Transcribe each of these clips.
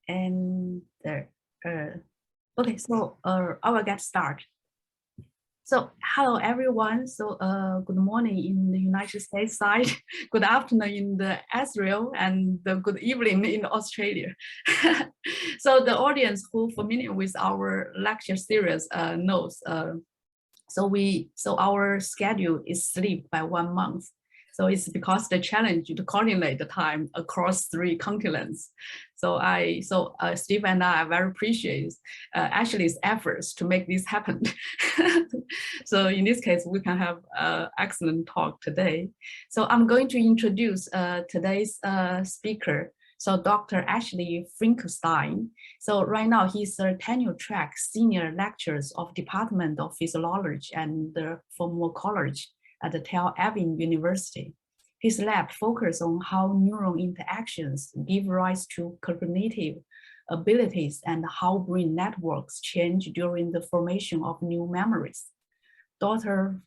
And okay, so I will get started. So hello everyone. So good morning in the United States side, good afternoon in the Israel, and good evening in Australia. So the audience who familiar with our lecture series knows. So our schedule is slipped by 1 month. So it's because the challenge to coordinate the time across 3 continents. So Steve and I very appreciate Ashley's efforts to make this happen. So in this case, we can have excellent talk today. So I'm going to introduce today's speaker. So Dr. Ashley Frankenstein. So right now he's a tenure track senior lecturer of Department of Physiology and Pharmacology at the Tel Aviv University. His lab focuses on how neuron interactions give rise to cognitive abilities and how brain networks change during the formation of new memories. Dr.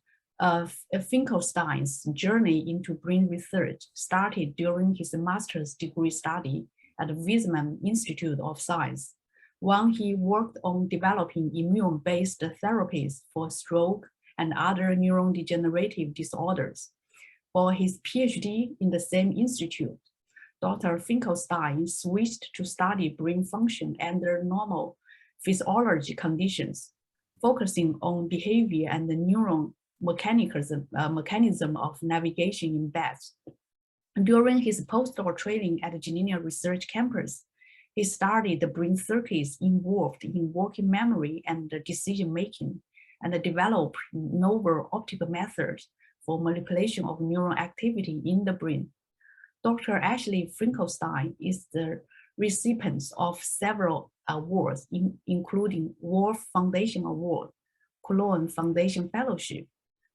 Finkelstein's journey into brain research started during his master's degree study at the Weizmann Institute of Science, when he worked on developing immune-based therapies for stroke and other neurodegenerative disorders. For his PhD in the same institute, Dr. Finkelstein switched to study brain function under normal physiology conditions, focusing on behavior and the neuron mechanism of navigation in bats. During his postdoc training at the Geneva Research Campus, he studied the brain circuits involved in working memory and decision-making, and developed novel optical methods for manipulation of neuron activity in the brain. Dr. Ashley Frankenstein is the recipient of several awards, including Wolf Foundation Award, Cologne Foundation Fellowship,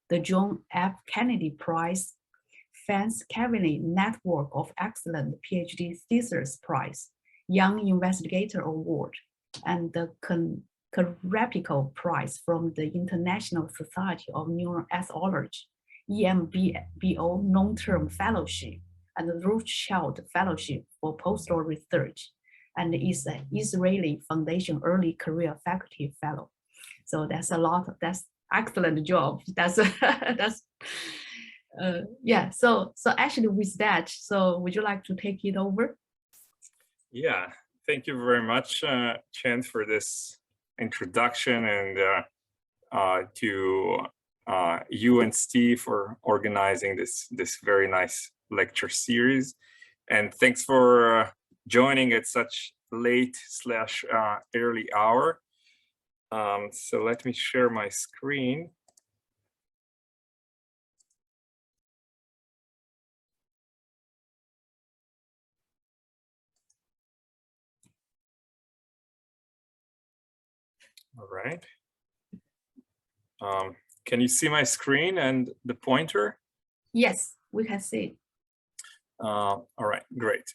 the John F. Kennedy Prize, Fans Cabinet Network of Excellent PhD Thesis Prize, Young Investigator Award, and the Carappico Prize from the International Society of Neuroethology, EMBO Long-Term Fellowship, and the Rothschild Fellowship for Postdoc Research, and is an Israeli Foundation Early Career Faculty Fellow. So that's a lot. That's excellent job. Yeah. So actually, with that, so would you like to take it over? Yeah. Thank you very much, Chen, for this introduction, and to you and Steve for organizing this very nice lecture series, and thanks for joining at such late / early hour. So let me share my screen. All right. Can you see my screen and the pointer? Yes, we can see. All right, great.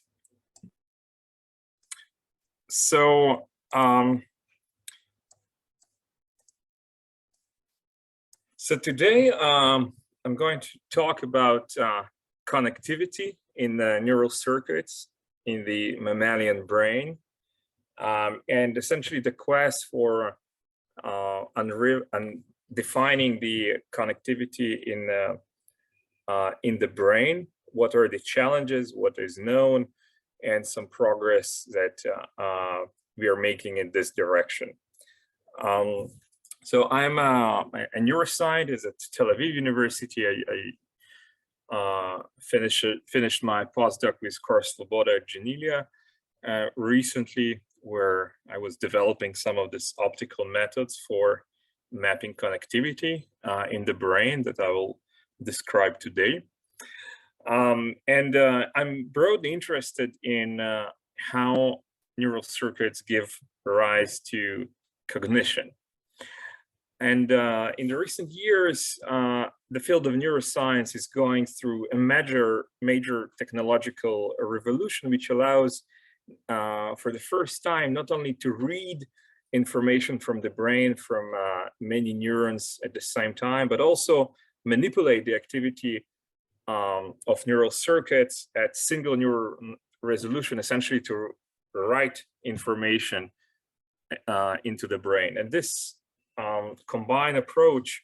So today I'm going to talk about connectivity in the neural circuits in the mammalian brain, and essentially the quest for defining the connectivity in the brain. What are the challenges, what is known, and some progress that we are making in this direction. So I'm a neuroscientist at Tel Aviv University. I finished my postdoc with Karl Sloboda at Geneva recently, where I was developing some of these optical methods for mapping connectivity in the brain that I will describe today. And I'm broadly interested in how neural circuits give rise to cognition. And in the recent years, the field of neuroscience is going through a major technological revolution, which allows, for the first time, not only to read information from the brain from many neurons at the same time, but also manipulate the activity of neural circuits at single neuron resolution, essentially to write information into the brain. And this combined approach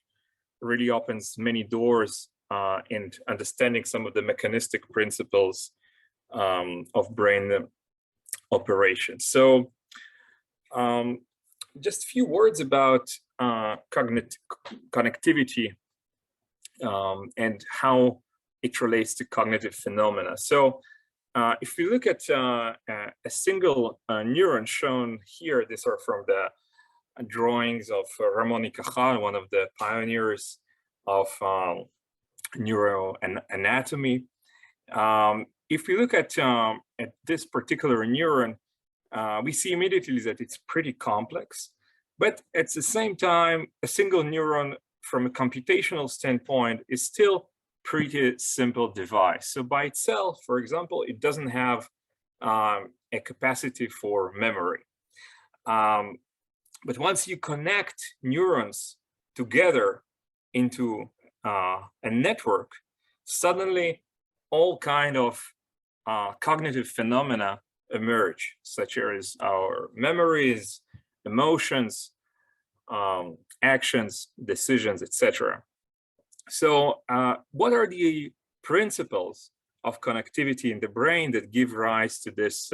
really opens many doors in understanding some of the mechanistic principles of brain operations. So just a few words about connectivity and how it relates to cognitive phenomena. So if we look at a single neuron shown here, these are from the drawings of Ramon y Cajal, one of the pioneers of neuroanatomy. If we look at this particular neuron, we see immediately that it's pretty complex, but at the same time, a single neuron from a computational standpoint is still pretty simple device. So by itself, for example, it doesn't have a capacity for memory. But once you connect neurons together into a network, suddenly all kind of cognitive phenomena emerge, such as our memories, emotions, actions, decisions, etc. So what are the principles of connectivity in the brain that give rise to this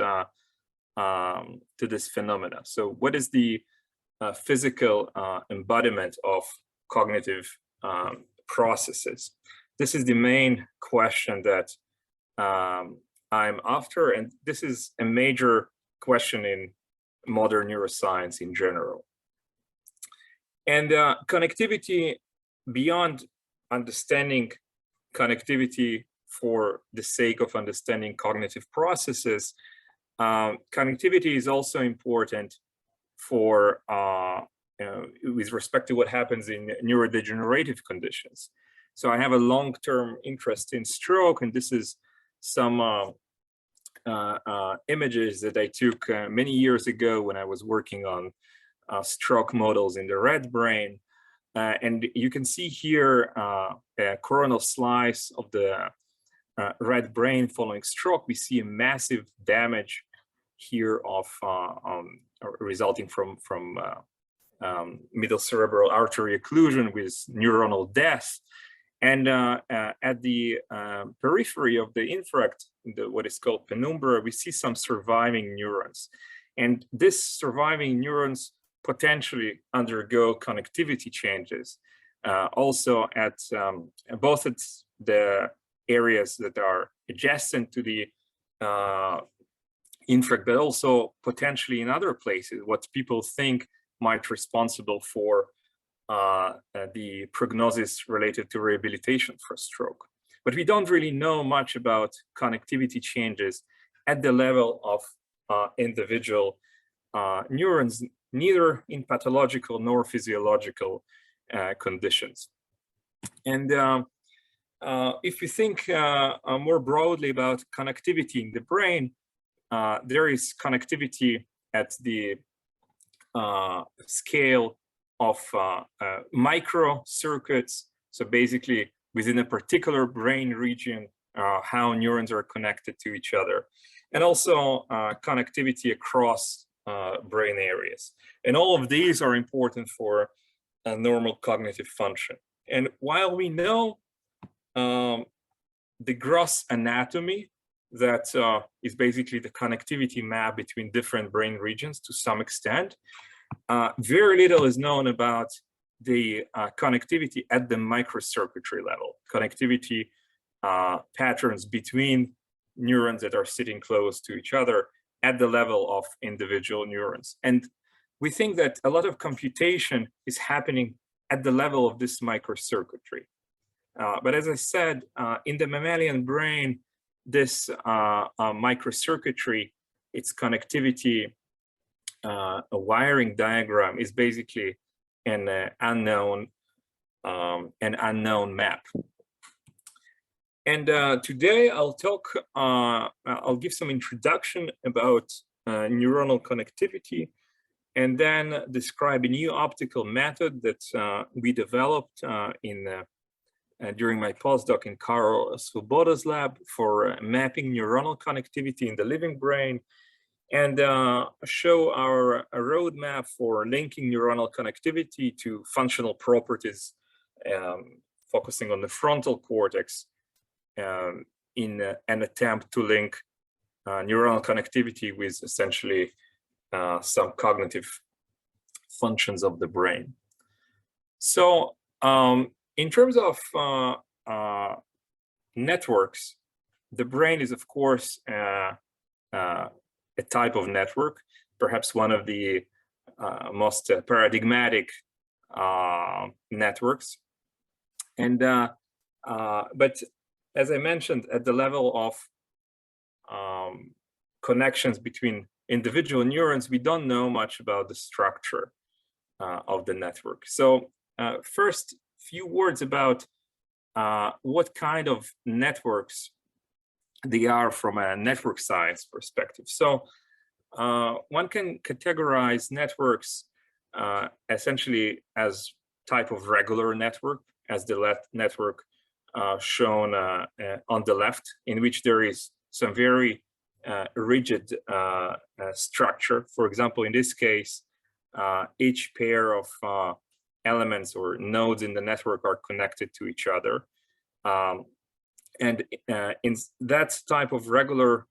phenomena? So what is the physical embodiment of cognitive processes? This is the main question that I'm after, and this is a major question in modern neuroscience in general. And connectivity, beyond understanding connectivity for the sake of understanding cognitive processes, connectivity is also important for with respect to what happens in neurodegenerative conditions. So I have a long-term interest in stroke, and this is some images that I took many years ago when I was working on stroke models in the rat brain. And you can see here a coronal slice of the rat brain following stroke. We see a massive damage here of resulting from middle cerebral artery occlusion with neuronal death. And at the periphery of the infarct, what is called penumbra, we see some surviving neurons. And these surviving neurons potentially undergo connectivity changes, also at both at the areas that are adjacent to the infarct, but also potentially in other places, what people think might be responsible for the prognosis related to rehabilitation for stroke. But we don't really know much about connectivity changes at the level of individual neurons, neither in pathological nor physiological conditions. And if we think more broadly about connectivity in the brain, there is connectivity at the scale of micro circuits. So basically within a particular brain region, how neurons are connected to each other, and also connectivity across brain areas. And all of these are important for a normal cognitive function. And while we know the gross anatomy, that is basically the connectivity map between different brain regions to some extent, very little is known about the connectivity at the microcircuitry level, connectivity patterns between neurons that are sitting close to each other at the level of individual neurons. And we think that a lot of computation is happening at the level of this microcircuitry. But as I said, in the mammalian brain, this microcircuitry, its connectivity, a wiring diagram is basically an unknown map. And today I'll give some introduction about neuronal connectivity, and then describe a new optical method that we developed during my postdoc in Karol Swoboda's lab for mapping neuronal connectivity in the living brain. and show a roadmap for linking neuronal connectivity to functional properties, focusing on the frontal cortex in an attempt to link neuronal connectivity with essentially some cognitive functions of the brain. So in terms of networks, the brain is, of course, a type of network, perhaps one of the most paradigmatic networks. And but as I mentioned, at the level of connections between individual neurons, we don't know much about the structure of the network. So first, few words about what kind of networks they are from a network science perspective. So one can categorize networks essentially as type of regular network, as the network shown on the left, in which there is some very rigid structure. For example, in this case, each pair of elements or nodes in the network are connected to each other. And in that type of regular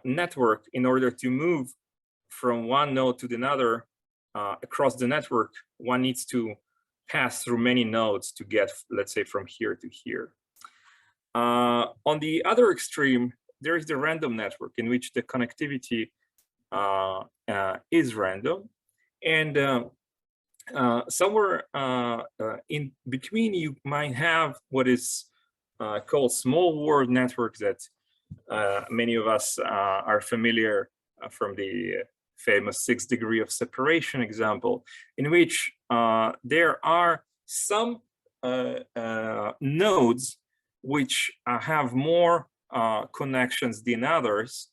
network, in order to move from one node to another across the network, one needs to pass through many nodes to get, let's say, from here to here. On the other extreme, there is the random network, in which the connectivity is random. And somewhere in between, you might have what is called small world networks that many of us are familiar from the famous 6 degrees of separation example, in which there are some nodes which have more connections than others.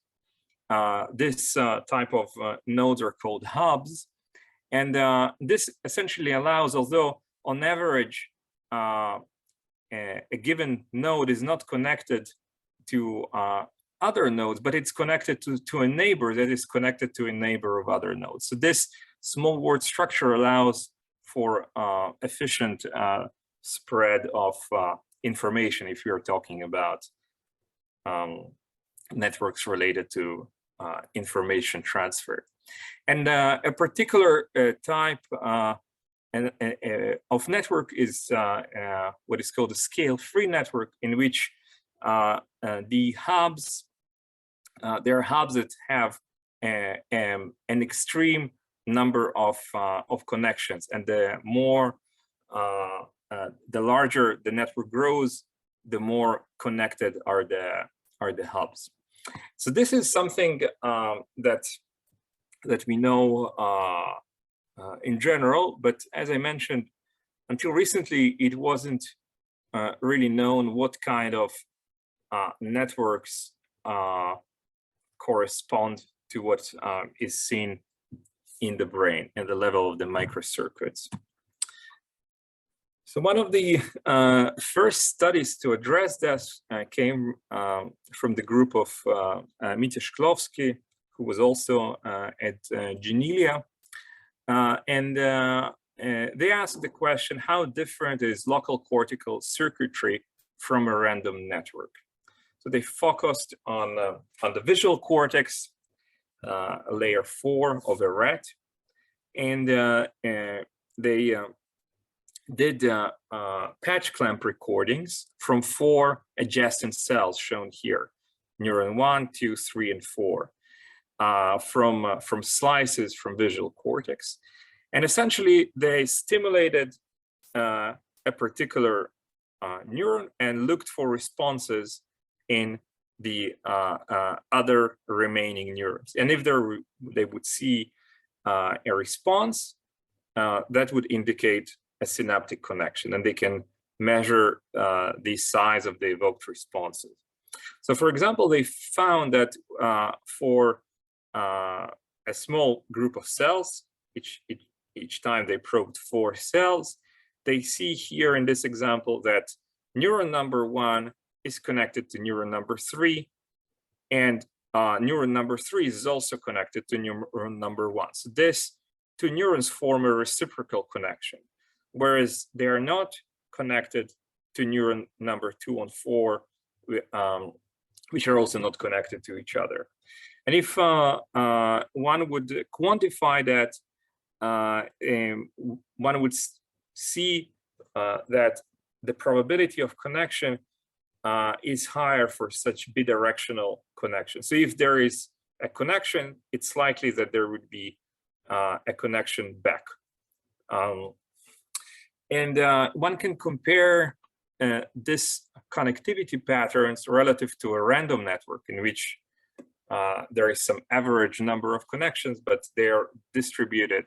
This type of nodes are called hubs. And this essentially allows, although on average, a given node is not connected to other nodes, but it's connected to a neighbor that is connected to a neighbor of other nodes. So this small world structure allows for efficient spread of information if you're talking about networks related to information transfer. And a particular type of network is what is called a scale-free network, in which the hubs, there are hubs that have an extreme number of connections, and the more, the larger the network grows, the more connected are the hubs. So this is something that we know in general, but as I mentioned, until recently, it wasn't really known what kind of networks correspond to what is seen in the brain at the level of the microcircuits. So one of the first studies to address this came from the group of Mitya Shklovsky, who was also at Janelia. And they asked the question, how different is local cortical circuitry from a random network? So they focused on the visual cortex, layer 4 of a rat, and they did patch clamp recordings from 4 adjacent cells shown here, neuron 1, 2, 3, and 4, from slices from visual cortex. And essentially, they stimulated a particular neuron and looked for responses in the other remaining neurons. And if they would see a response, that would indicate a synaptic connection, and they can measure the size of the evoked responses. So for example, they found that for a small group of cells, each time they probed 4 cells, they see here in this example that neuron number 1 is connected to neuron number 3, and neuron number 3 is also connected to neuron number 1. So these two neurons form a reciprocal connection, whereas they are not connected to neuron number 2 and 4, which are also not connected to each other. And if one would quantify that, one would see that the probability of connection is higher for such bidirectional connection. So if there is a connection, it's likely that there would be a connection back. And one can compare this connectivity patterns relative to a random network in which there is some average number of connections, but they are distributed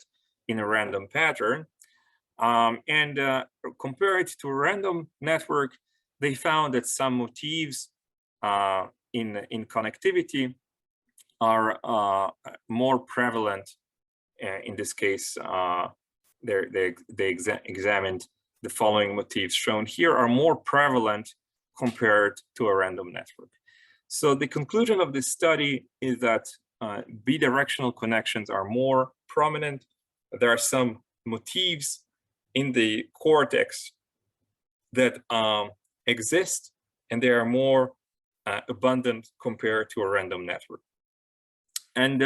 in a random pattern. And compare it to a random network, they found that some motifs in connectivity are more prevalent. In this case, they examined the following motifs shown here are more prevalent compared to a random network. So the conclusion of this study is that bidirectional connections are more prominent. There are some motifs in the cortex that exist, and they are more abundant compared to a random network. And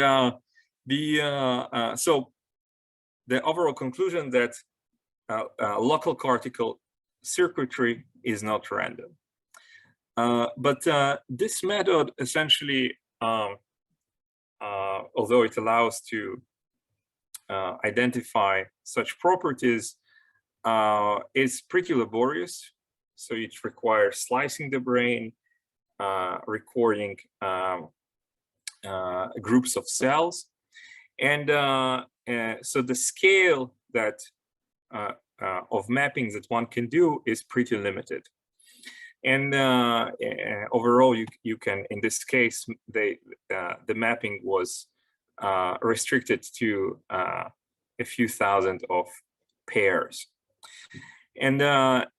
so the overall conclusion that local cortical circuitry is not random. But this method essentially, although it allows to identify such properties, is pretty laborious. So it requires slicing the brain, recording groups of cells. And so the scale that of mappings that one can do is pretty limited. And overall, you can, in this case, the mapping was restricted to a few thousand of pairs. And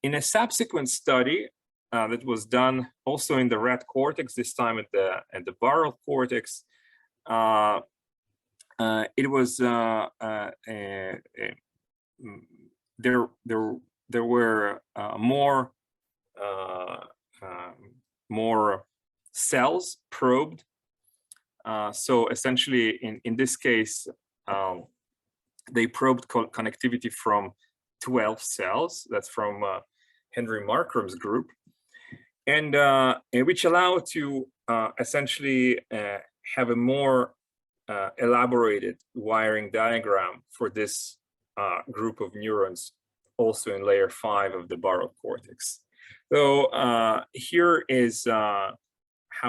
in a subsequent study that was done also in the rat cortex, this time at the barrel cortex, it was there were more cells probed. So essentially, in this case, they probed connectivity from 12 cells. That's from Henry Markram's group, and which allow to essentially have a more elaborated wiring diagram for this group of neurons, also in layer 5 of the barrel cortex. So here is how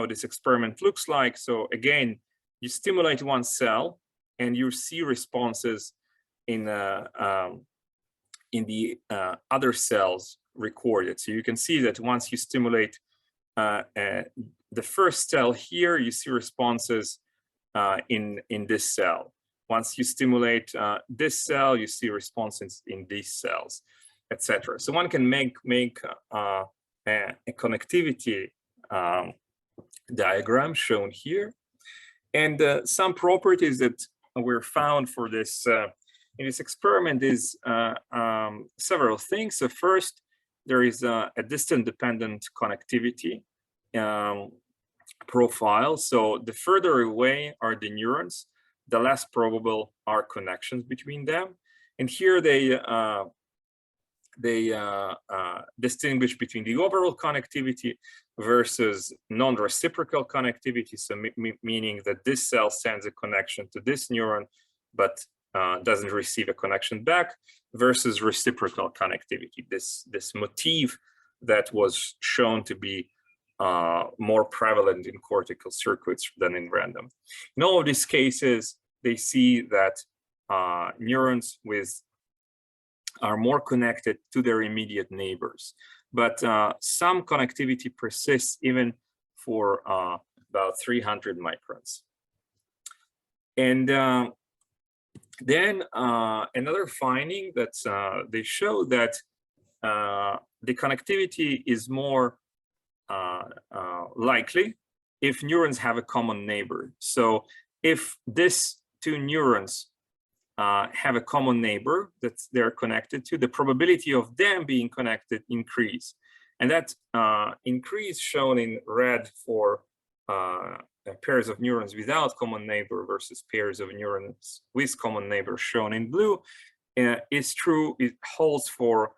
this experiment looks like. So again, you stimulate one cell, and you see responses in the other cells recorded. So you can see that once you stimulate the first cell here, you see responses in this cell. Once you stimulate this cell, you see responses in these cells, etc. So one can make a connectivity diagram shown here, and some properties that were found for this in this experiment is several things. So first, there is a distance-dependent connectivity profile. So the further away are the neurons, the less probable are connections between them. And here they distinguish between the overall connectivity versus non-reciprocal connectivity. So meaning that this cell sends a connection to this neuron, but doesn't receive a connection back, versus reciprocal connectivity. This motif that was shown to be more prevalent in cortical circuits than in random. In all of these cases, they see that neurons are more connected to their immediate neighbors, but some connectivity persists even for about 300 microns. And then another finding that they show that the connectivity is more likely if neurons have a common neighbor. So if these two neurons have a common neighbor that they're connected to, the probability of them being connected increase. And that increase shown in red for pairs of neurons without common neighbor versus pairs of neurons with common neighbor shown in blue is true. It holds for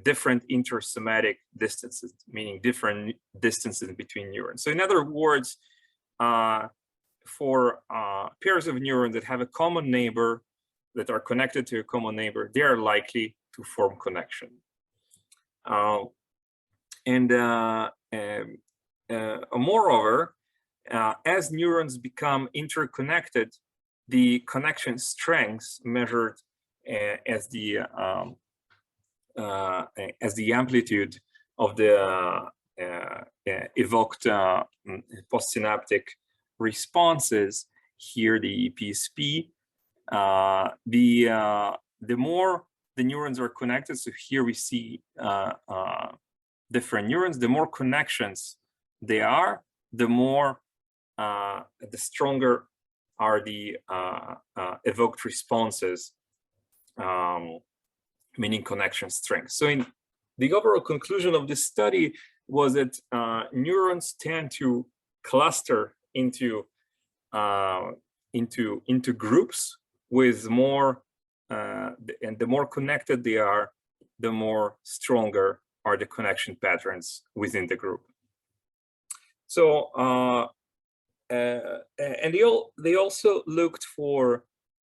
different intersomatic distances, meaning different distances between neurons. So in other words, for pairs of neurons that have a common neighbor, that are connected to a common neighbor, they are likely to form connection. Moreover, as neurons become interconnected, the connection strength measured as the amplitude of the evoked postsynaptic responses, here the PSP, the more the neurons are connected, so here we see different neurons, the more connections they are, the more, the stronger are the evoked responses, meaning connection strength. So in the overall conclusion of this study was that neurons tend to cluster into groups with more, and the more connected they are, the more stronger are the connection patterns within the group. So, and they also looked for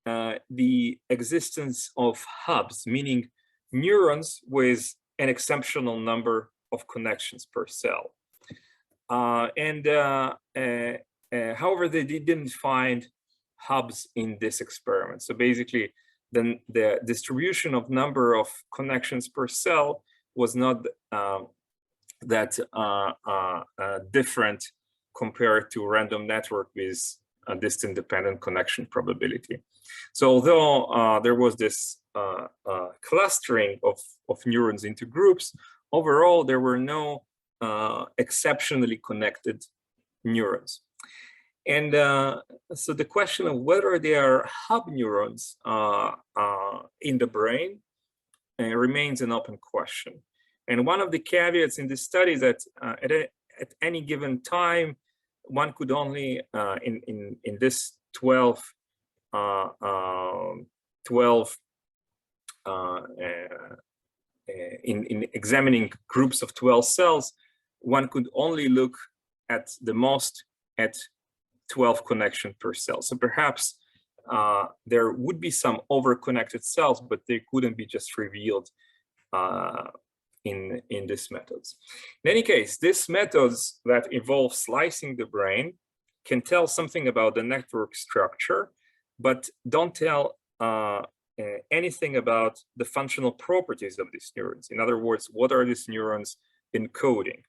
the existence of hubs, meaning neurons with an exceptional number of connections per cell. However, they didn't find hubs in this experiment. So basically, then the distribution of number of connections per cell was not that different compared to random network with a distant dependent connection probability. So although there was this clustering of neurons into groups, overall there were no exceptionally connected neurons. And so the question of whether they are hub neurons in the brain remains an open question. And one of the caveats in this study is that at any given time, one could only, in this 12 in examining groups of 12 cells, one could only look at the most at 12 connections per cell. So perhaps there would be some over-connected cells, but they couldn't be just revealed in these methods. In any case, these methods that involve slicing the brain can tell something about the network structure, but don't tell anything about the functional properties of these neurons. In other words, what are these neurons encoding?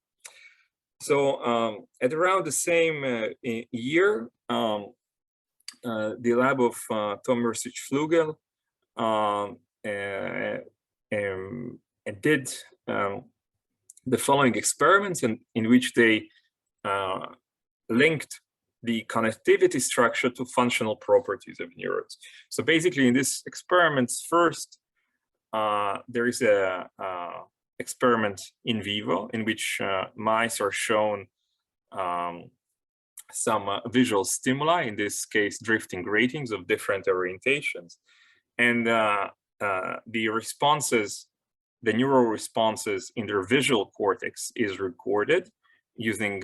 So at around the same year, the lab of Tom Mercich-Flugel did the following experiments in which they linked the connectivity structure to functional properties of neurons. So basically in these experiments, first, there is a experiment in vivo in which mice are shown some visual stimuli, in this case, drifting gratings of different orientations. And the responses, the neural responses in their visual cortex is recorded using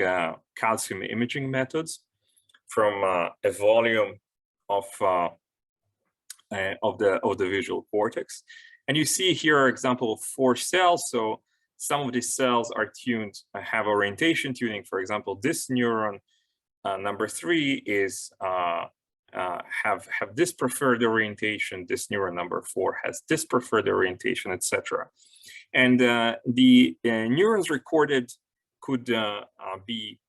calcium imaging methods from a volume of the visual cortex. And you see here an example of 4 cells. So some of these cells are tuned, have orientation tuning. For example, this neuron number 3 is have this preferred orientation. This neuron number 4 has this preferred orientation, etc. And the neurons recorded could be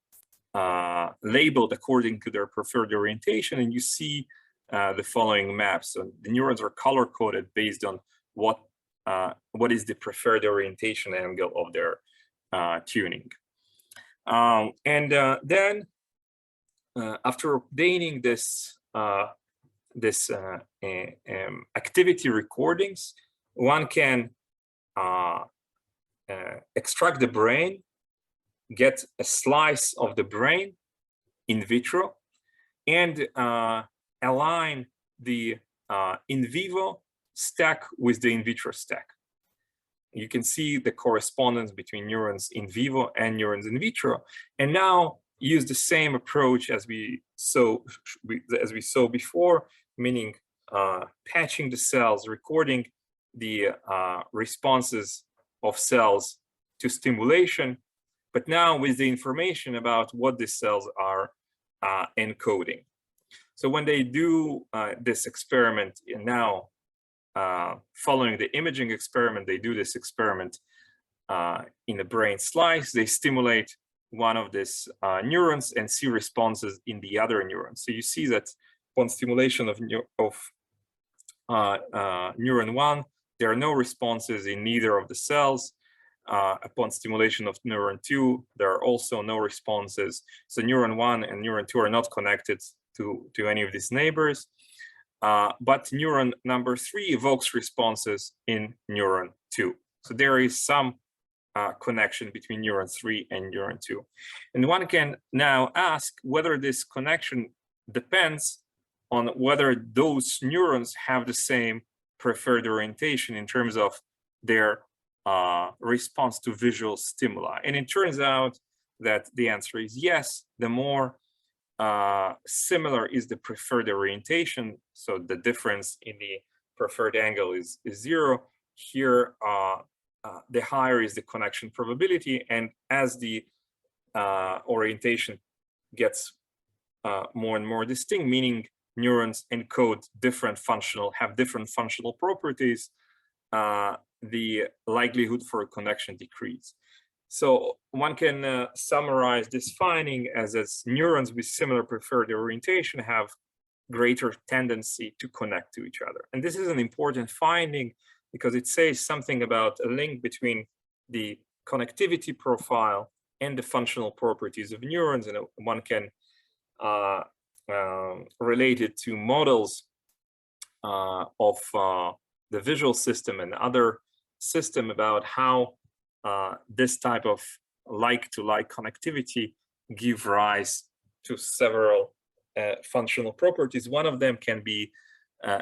labeled according to their preferred orientation, and you see the following maps. So the neurons are color coded based on what is the preferred orientation angle of their tuning. Then after obtaining this activity recordings, one can extract the brain, get a slice of the brain in vitro, and align the in vivo stack with the in vitro stack. You can see the correspondence between neurons in vivo and neurons in vitro, and now use the same approach as we saw before, meaning patching the cells, recording the responses of cells to stimulation, but now with the information about what the cells are encoding. So when they do this experiment, and now following the imaging experiment, they do this experiment in a brain slice. They stimulate one of these neurons and see responses in the other neurons. So you see that upon stimulation of neuron 1, there are no responses in neither of the cells. Upon stimulation of neuron 2, there are also no responses. So neuron 1 and neuron 2 are not connected to any of these neighbors. But neuron number 3 evokes responses in neuron 2. So there is some connection between neuron 3 and neuron 2. And one can now ask whether this connection depends on whether those neurons have the same preferred orientation in terms of their response to visual stimuli. And it turns out that the answer is yes. The more similar is the preferred orientation, so the difference in the preferred angle is 0. Here, the higher is the connection probability, and as the orientation gets more and more distinct, meaning neurons encode have different functional properties, the likelihood for a connection decreases. So one can summarize this finding as neurons with similar preferred orientation have greater tendency to connect to each other. And this is an important finding because it says something about a link between the connectivity profile and the functional properties of neurons. And one can relate it to models of the visual system and other system about how this type of like-to-like connectivity give rise to several functional properties. One of them can be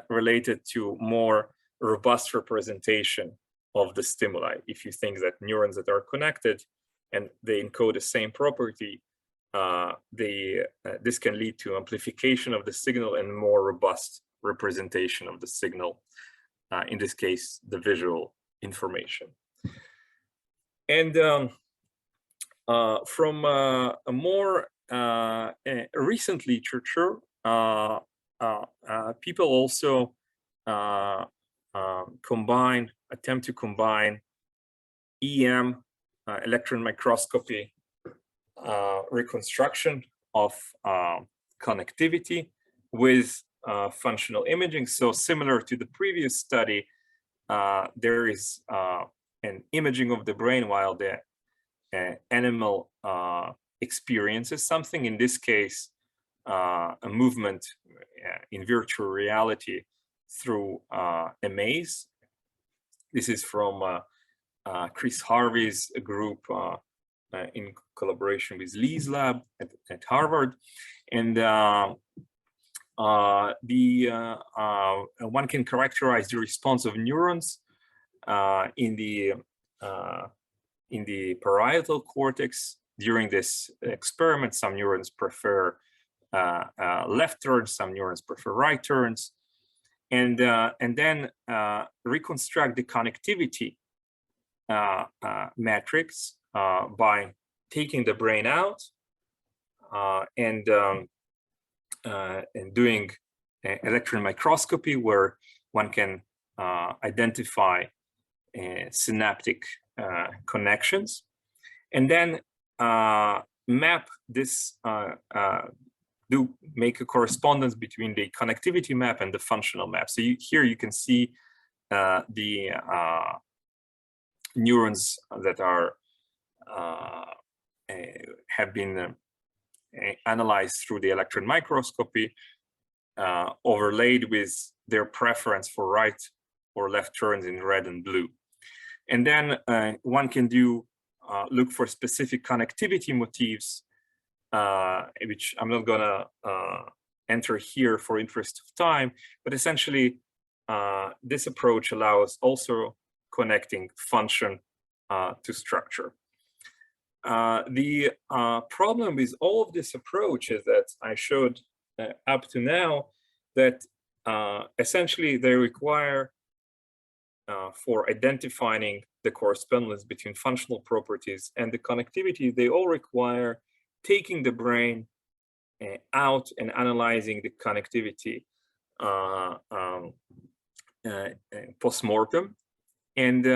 related to more robust representation of the stimuli. If you think that neurons that are connected and they encode the same property, this can lead to amplification of the signal and more robust representation of the signal, in this case, the visual information. And from a more recent literature, people also attempt to combine EM, electron microscopy, reconstruction of connectivity with functional imaging. So similar to the previous study, there is an imaging of the brain while the animal experiences something, in this case, a movement in virtual reality through a maze. This is from Chris Harvey's group in collaboration with Lee's lab at Harvard. And one can characterize the response of neurons in the parietal cortex during this experiment. Some neurons prefer left turns, some neurons prefer right turns, and then reconstruct the connectivity matrix by taking the brain out and doing electron microscopy, where one can identify synaptic connections, and then map this, make a correspondence between the connectivity map and the functional map. So here you can see the neurons that are have been analyzed through the electron microscopy, overlaid with their preference for right or left turns in red and blue. And then one can look for specific connectivity motifs, which I'm not gonna enter here for interest of time, but essentially this approach allows also connecting function to structure. The problem with all of this approach is that I showed up to now that essentially they require for identifying the correspondence between functional properties and the connectivity, they all require taking the brain out and analyzing the connectivity post-mortem, and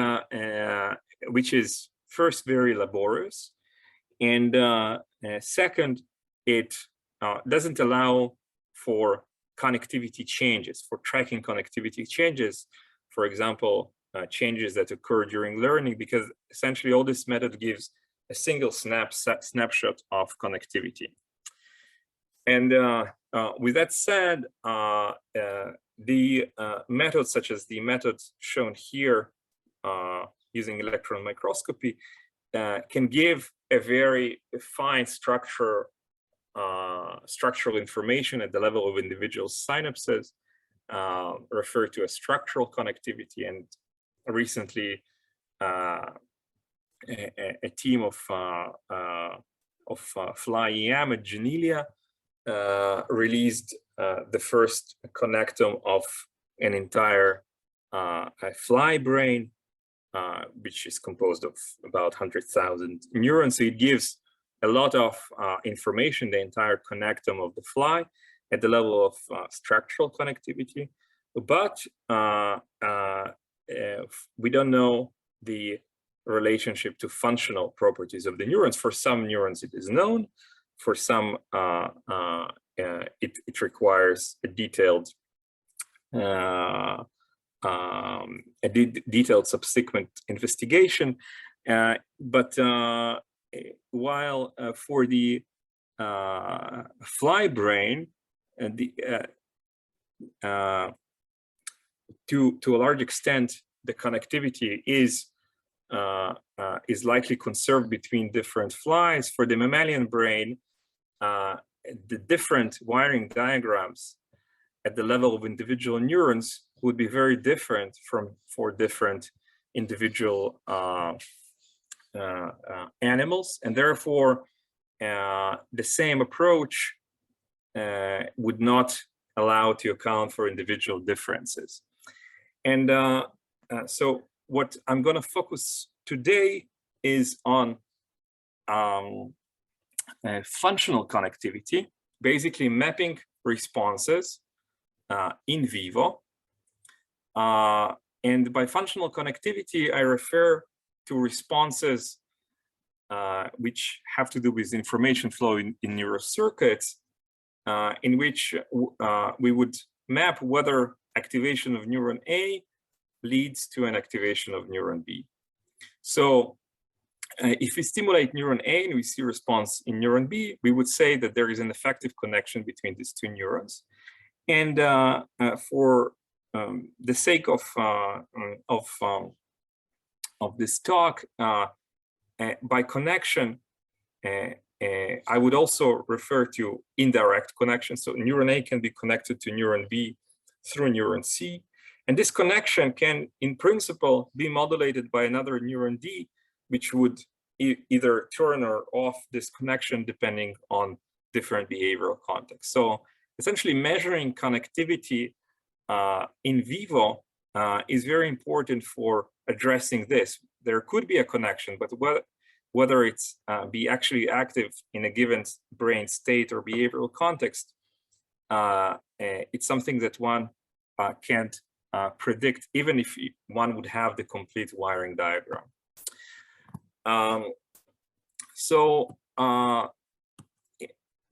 which is first very laborious, and second, it doesn't allow for connectivity changes, for tracking connectivity changes, for example, changes that occur during learning, because essentially all this method gives a single snapshot of connectivity. And with that said, the methods such as the methods shown here using electron microscopy can give a very fine structural information at the level of individual synapses, referred to as structural connectivity. And recently, a team of fly EM at Janelia released the first connectome of an entire fly brain, which is composed of about 100,000 neurons. So it gives a lot of information, the entire connectome of the fly at the level of structural connectivity. But we don't know the relationship to functional properties of the neurons. For some neurons, it is known. For some, it requires a detailed detailed subsequent investigation. But while for the fly brain, to a large extent, the connectivity is likely conserved between different flies. For the mammalian brain, the different wiring diagrams at the level of individual neurons would be very different for different individual animals, and therefore the same approach would not allow to account for individual differences. And so what I'm going to focus today is on functional connectivity, basically mapping responses in vivo. And by functional connectivity, I refer to responses which have to do with information flow in neural circuits, in which we would map whether activation of neuron A leads to an activation of neuron B. So if we stimulate neuron A and we see response in neuron B, we would say that there is an effective connection between these two neurons. And for the sake of this talk, by connection, I would also refer to indirect connection. So neuron A can be connected to neuron B through neuron C. And this connection can, in principle, be modulated by another neuron D, which would either turn or off this connection depending on different behavioral contexts. So essentially measuring connectivity in vivo is very important for addressing this. There could be a connection, but whether it's be actually active in a given brain state or behavioral context, it's something that one can't predict, even if one would have the complete wiring diagram. So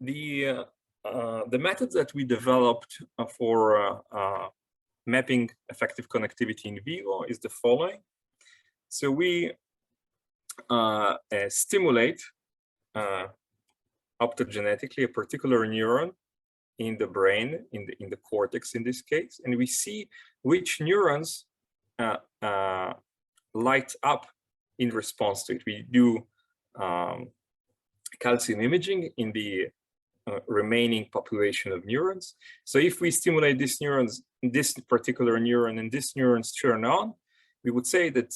the methods that we developed for mapping effective connectivity in vivo is the following. So we stimulate optogenetically a particular neuron in the brain, in the cortex in this case, and we see which neurons light up in response to it. We do calcium imaging in the remaining population of neurons. So if we stimulate these neurons, this particular neuron, and these neurons turn on, we would say that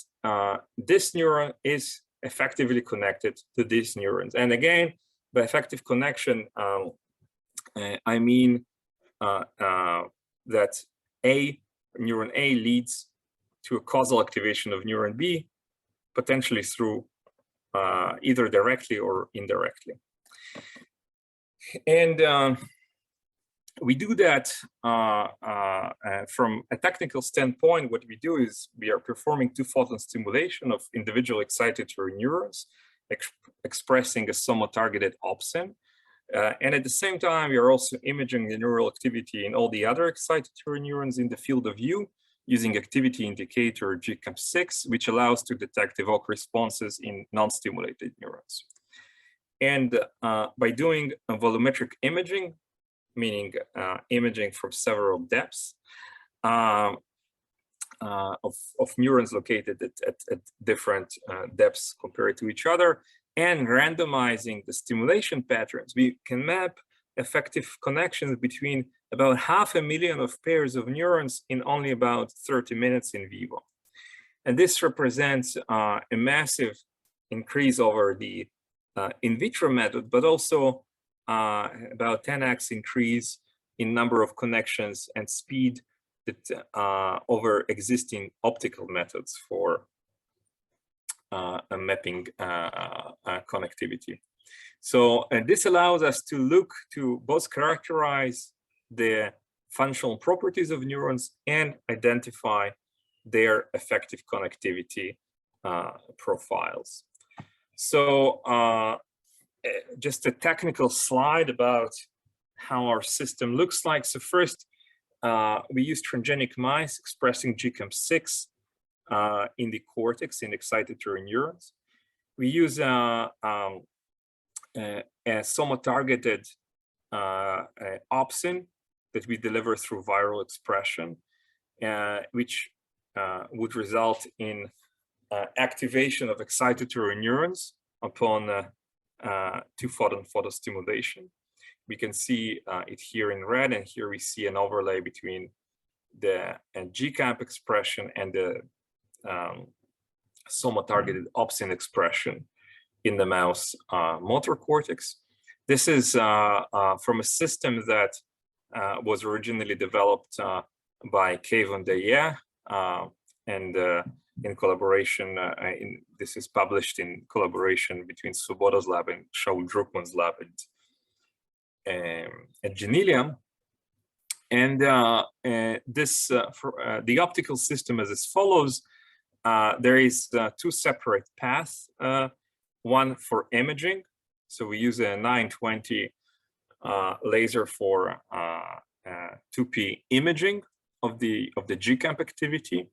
this neuron is effectively connected to these neurons. And again, by effective connection, I mean that neuron A leads to a causal activation of neuron B, potentially through either directly or indirectly. And we do that from a technical standpoint. What we do is we are performing two-photon stimulation of individual excitatory neurons, expressing a somatotargeted opsin. And at the same time, we are also imaging the neural activity in all the other excitatory neurons in the field of view using activity indicator GCAMP6, which allows to detect evoked responses in non-stimulated neurons. And by doing a volumetric imaging, meaning imaging from several depths of neurons located at different depths compared to each other, and randomizing the stimulation patterns, we can map effective connections between about 500,000 of pairs of neurons in only about 30 minutes in vivo. And this represents a massive increase over the in vitro method, but also about 10x increase in number of connections and speed that over existing optical methods for mapping connectivity. So, and this allows us to look to both characterize the functional properties of neurons and identify their effective connectivity profiles. So just a technical slide about how our system looks like. So first, we use transgenic mice expressing GCAMP6 in the cortex in excitatory neurons. We use a somo-targeted opsin that we deliver through viral expression, which would result in activation of excitatory neurons upon two-photon photostimulation. We can see it here in red, and here we see an overlay between the GCAMP expression and the somo-targeted opsin expression in the mouse motor cortex. This is from a system that was originally developed by Kevin Daye and in collaboration, this is published in collaboration between Svoboda's lab and Shaul Druckmann's lab at Janelia. And the optical system is as follows. There is two separate paths, one for imaging. So we use a 920 laser for 2P imaging of the GCAMP activity,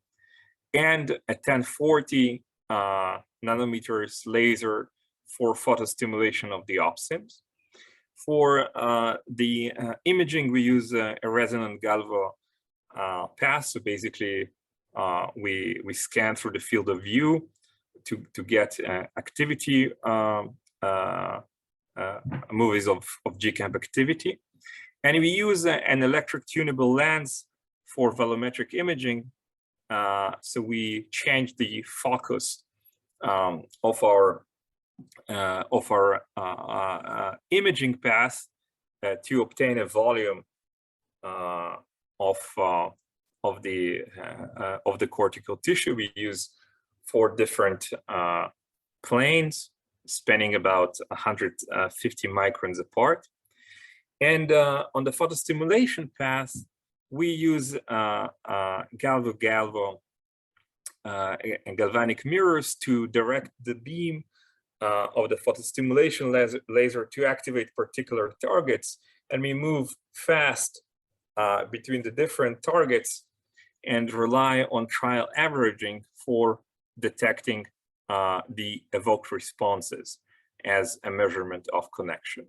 and a 1040 nanometers laser for photostimulation of the opsins. For the imaging, we use a resonant galvo path. So basically, we scan through the field of view to get activity movies of GCAMP activity. And we use an electric tunable lens for volumetric imaging. So we change the focus of our imaging path to obtain a volume of the cortical tissue. We use 4 different planes spanning about 150 microns apart. And on the photostimulation path, we use galvo-galvo and galvanic mirrors to direct the beam of the photostimulation laser to activate particular targets. And we move fast between the different targets and rely on trial averaging for detecting the evoked responses. as a measurement of connection.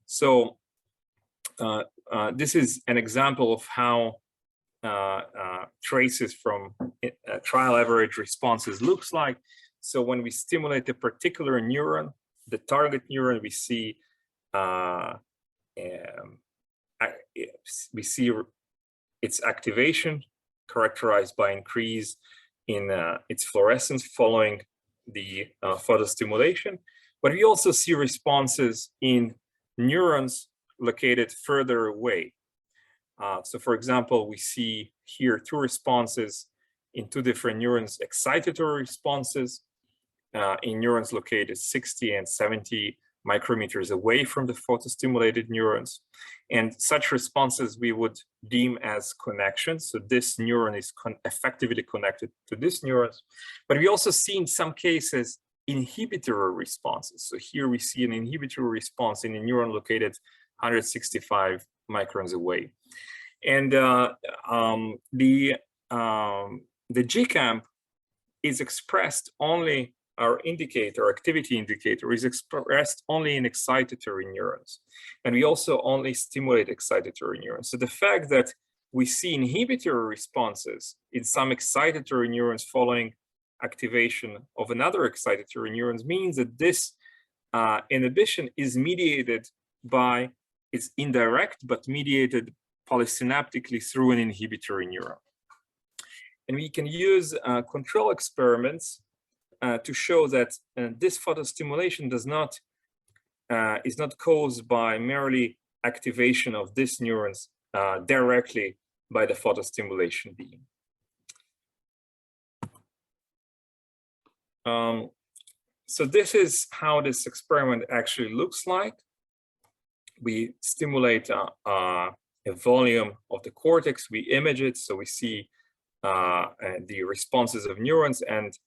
So this is an example of how traces from trial average responses looks like. So when we stimulate a particular neuron, the target neuron, we see its activation characterized by increase in its fluorescence following the photostimulation. But we also see responses in neurons located further away. So for example, we see here two responses in two different neurons, excitatory responses in neurons located 60 and 70 micrometers away from the photostimulated neurons. And such responses we would deem as connections. So this neuron is effectively connected to this neurons. But we also see in some cases inhibitory responses. So here we see an inhibitory response in a neuron located 165 microns away. And the GCAMP is expressed only, our indicator, activity indicator, is expressed only in excitatory neurons. And we also only stimulate excitatory neurons. So the fact that we see inhibitory responses in some excitatory neurons following activation of another excitatory neurons means that this inhibition is mediated by, it's indirect, but mediated polysynaptically through an inhibitory neuron. And we can use control experiments to show that this photostimulation is not caused by merely activation of these neurons directly by the photostimulation beam. So this is how this experiment actually looks like. We stimulate a volume of the cortex, we image it, so we see the responses of neurons, and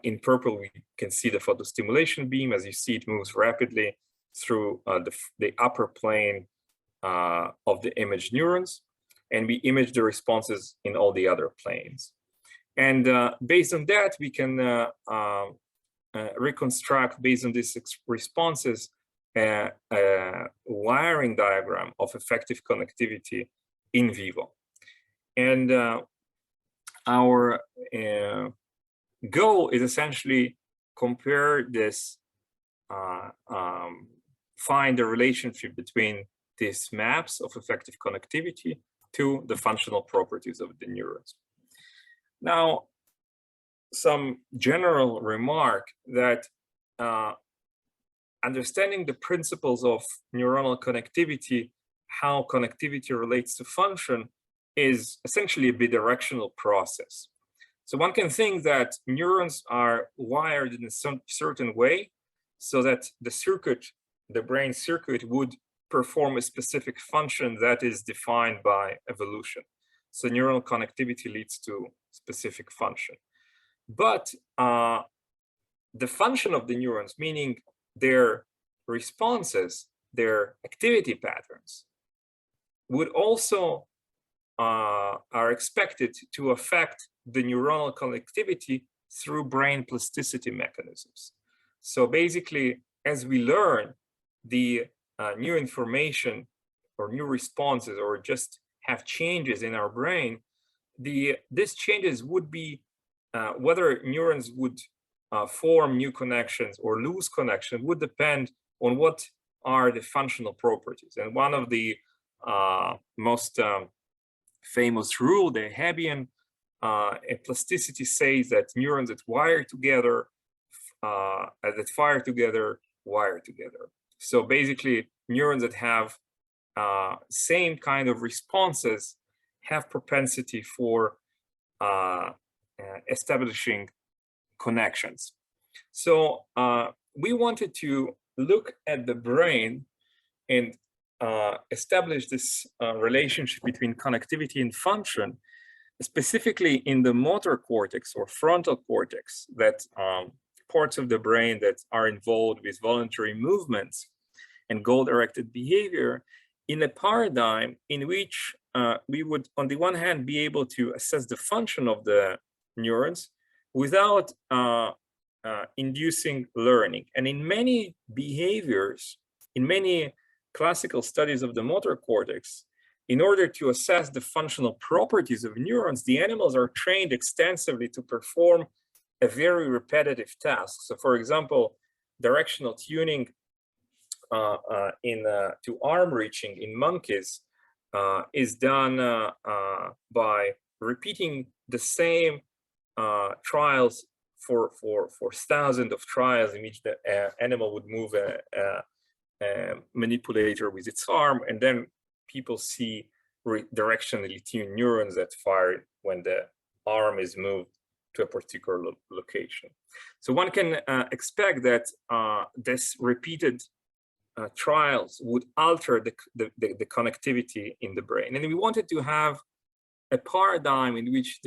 in purple we can see the photostimulation beam. As you see, it moves rapidly through the upper plane of the imaged neurons, and we image the responses in all the other planes. And based on that, we can reconstruct, based on these responses, a wiring diagram of effective connectivity in vivo. And our goal is essentially compare this, find the relationship between these maps of effective connectivity to the functional properties of the neurons. Now, some general remark that understanding the principles of neuronal connectivity, how connectivity relates to function, is essentially a bidirectional process. So one can think that neurons are wired in a certain way so that the circuit, the brain circuit, would perform a specific function that is defined by evolution. So neuronal connectivity leads to specific function. But the function of the neurons, meaning their responses, their activity patterns, would also are expected to affect the neuronal connectivity through brain plasticity mechanisms. So basically, as we learn the new information or new responses, or just have changes in our brain, these changes would be whether neurons would form new connections or lose connections would depend on what are the functional properties. And one of the most famous rule, the Hebbian plasticity, says that neurons that wire together, that fire together, wire together. So basically, neurons that have same kind of responses have propensity for establishing connections. So we wanted to look at the brain and establish this relationship between connectivity and function, specifically in the motor cortex or frontal cortex, that parts of the brain that are involved with voluntary movements and goal-directed behavior, in a paradigm in which we would, on the one hand, be able to assess the function of the neurons without inducing learning. And in many behaviors, in many classical studies of the motor cortex, in order to assess the functional properties of neurons, the animals are trained extensively to perform a very repetitive task. So for example, directional tuning to arm reaching in monkeys is done by repeating the same trials for thousands of trials in which the animal would move a manipulator with its arm, and then people see directionally tuned neurons that fire when the arm is moved to a particular location. So one can expect that this repeated trials would alter the connectivity in the brain. And we wanted to have a paradigm in which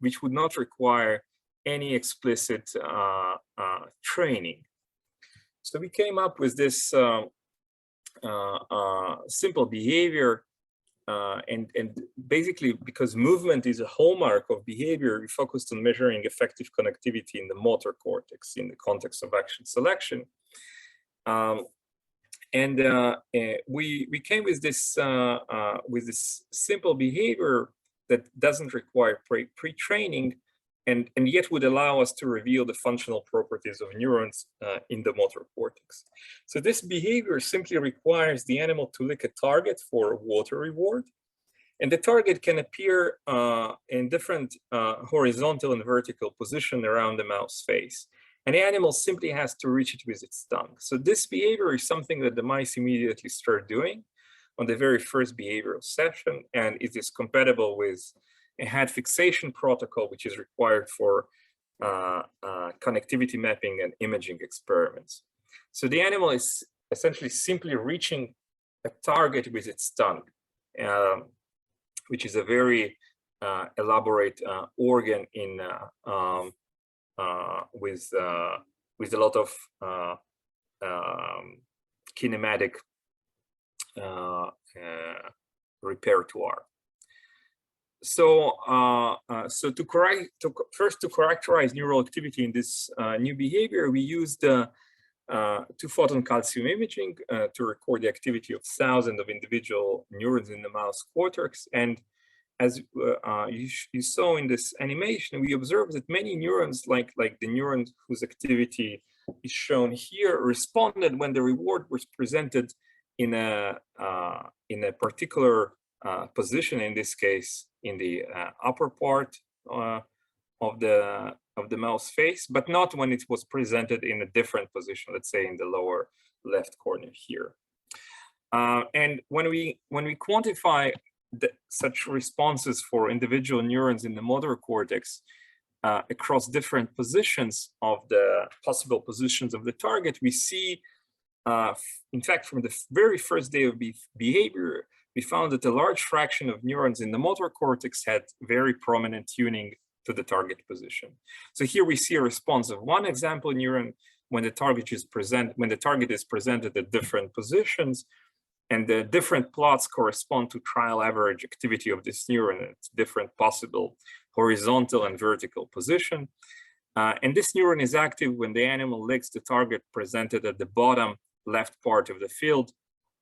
which would not require any explicit training. So we came up with this simple behavior, and basically, because movement is a hallmark of behavior, we focused on measuring effective connectivity in the motor cortex in the context of action selection. We came with this simple behavior that doesn't require pre-training, and yet would allow us to reveal the functional properties of neurons in the motor cortex. So this behavior simply requires the animal to lick a target for a water reward, and the target can appear in different horizontal and vertical position around the mouse face. And the animal simply has to reach it with its tongue. So this behavior is something that the mice immediately start doing on the very first behavioral session, and it is compatible with a head fixation protocol, which is required for connectivity mapping and imaging experiments. So the animal is essentially simply reaching a target with its tongue, which is a very elaborate organ in with a lot of kinematic repertoire. So, first to characterize neural activity in this new behavior, we used 2-photon calcium imaging to record the activity of thousands of individual neurons in the mouse cortex. And as you saw in this animation, we observed that many neurons, like the neuron whose activity is shown here, responded when the reward was presented in a particular position, in this case in the upper part of the mouse face, but not when it was presented in a different position, let's say in the lower left corner here. And when we quantify such responses for individual neurons in the motor cortex across different positions of the possible positions of the target, we see, in fact, from the very first day of behavior, we found that a large fraction of neurons in the motor cortex had very prominent tuning to the target position. So here we see a response of one example neuron when the target is presented at different positions, and the different plots correspond to trial average activity of this neuron at different possible horizontal and vertical position. And this neuron is active when the animal licks the target presented at the bottom left part of the field,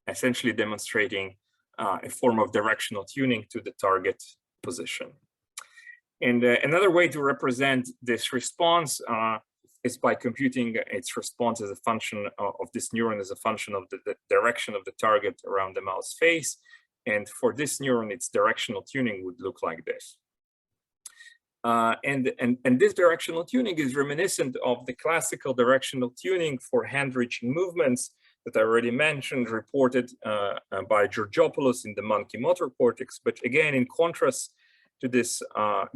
essentially demonstrating a form of directional tuning to the target position. And another way to represent this response is by computing its response as a function of this neuron as a function of the direction of the target around the mouse face. And for this neuron, its directional tuning would look like this. And this directional tuning is reminiscent of the classical directional tuning for hand-reaching movements that I already mentioned, reported by Georgopoulos in the monkey motor cortex. But again, in contrast to this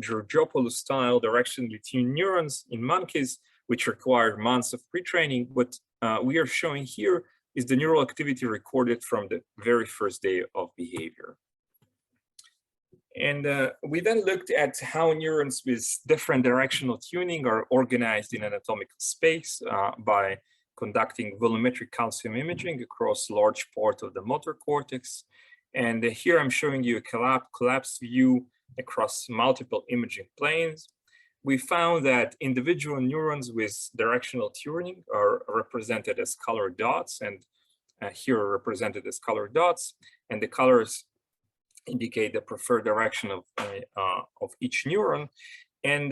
Georgopoulos-style directionally tuned neurons in monkeys, which required months of pre-training, what we are showing here is the neural activity recorded from the very first day of behavior. And we then looked at how neurons with different directional tuning are organized in anatomical space by conducting volumetric calcium imaging across large part of the motor cortex. And here I'm showing you a collapsed view across multiple imaging planes. we found that individual neurons with directional tuning are represented as colored dots, and here are represented as colored dots, and the colors indicate the preferred direction of each neuron, and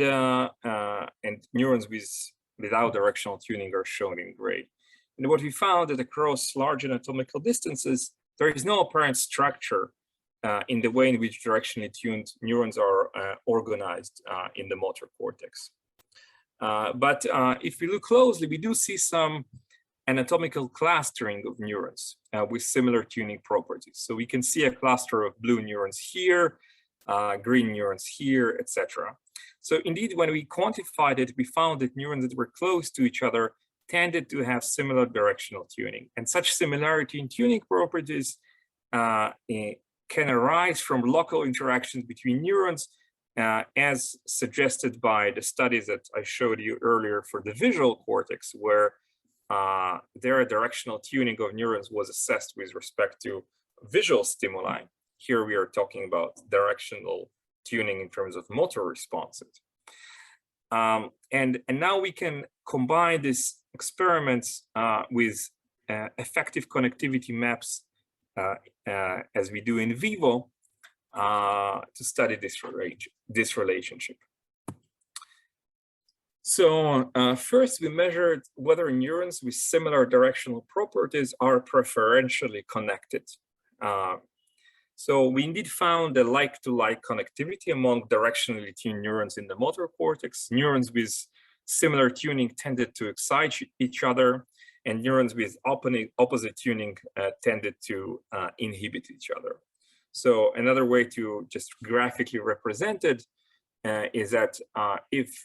neurons without directional tuning are shown in gray. And what we found that across large anatomical distances, there is no apparent structure in the way in which directionally tuned neurons are organized in the motor cortex. But if we look closely, we do see some anatomical clustering of neurons with similar tuning properties. So we can see a cluster of blue neurons here, green neurons here, etc. So indeed, when we quantified it, we found that neurons that were close to each other tended to have similar directional tuning. And such similarity in tuning properties can arise from local interactions between neurons, as suggested by the studies that I showed you earlier for the visual cortex, where their directional tuning of neurons was assessed with respect to visual stimuli. Here we are talking about directional tuning in terms of motor responses. And now we can combine these experiments with effective connectivity maps as we do in vivo to study this relationship. So first we measured whether neurons with similar directional properties are preferentially connected. So we indeed found a like-to-like connectivity among directionally tuned neurons in the motor cortex. Neurons with similar tuning tended to excite each other, and neurons with opposite tuning tended to inhibit each other. So another way to just graphically represent it is that if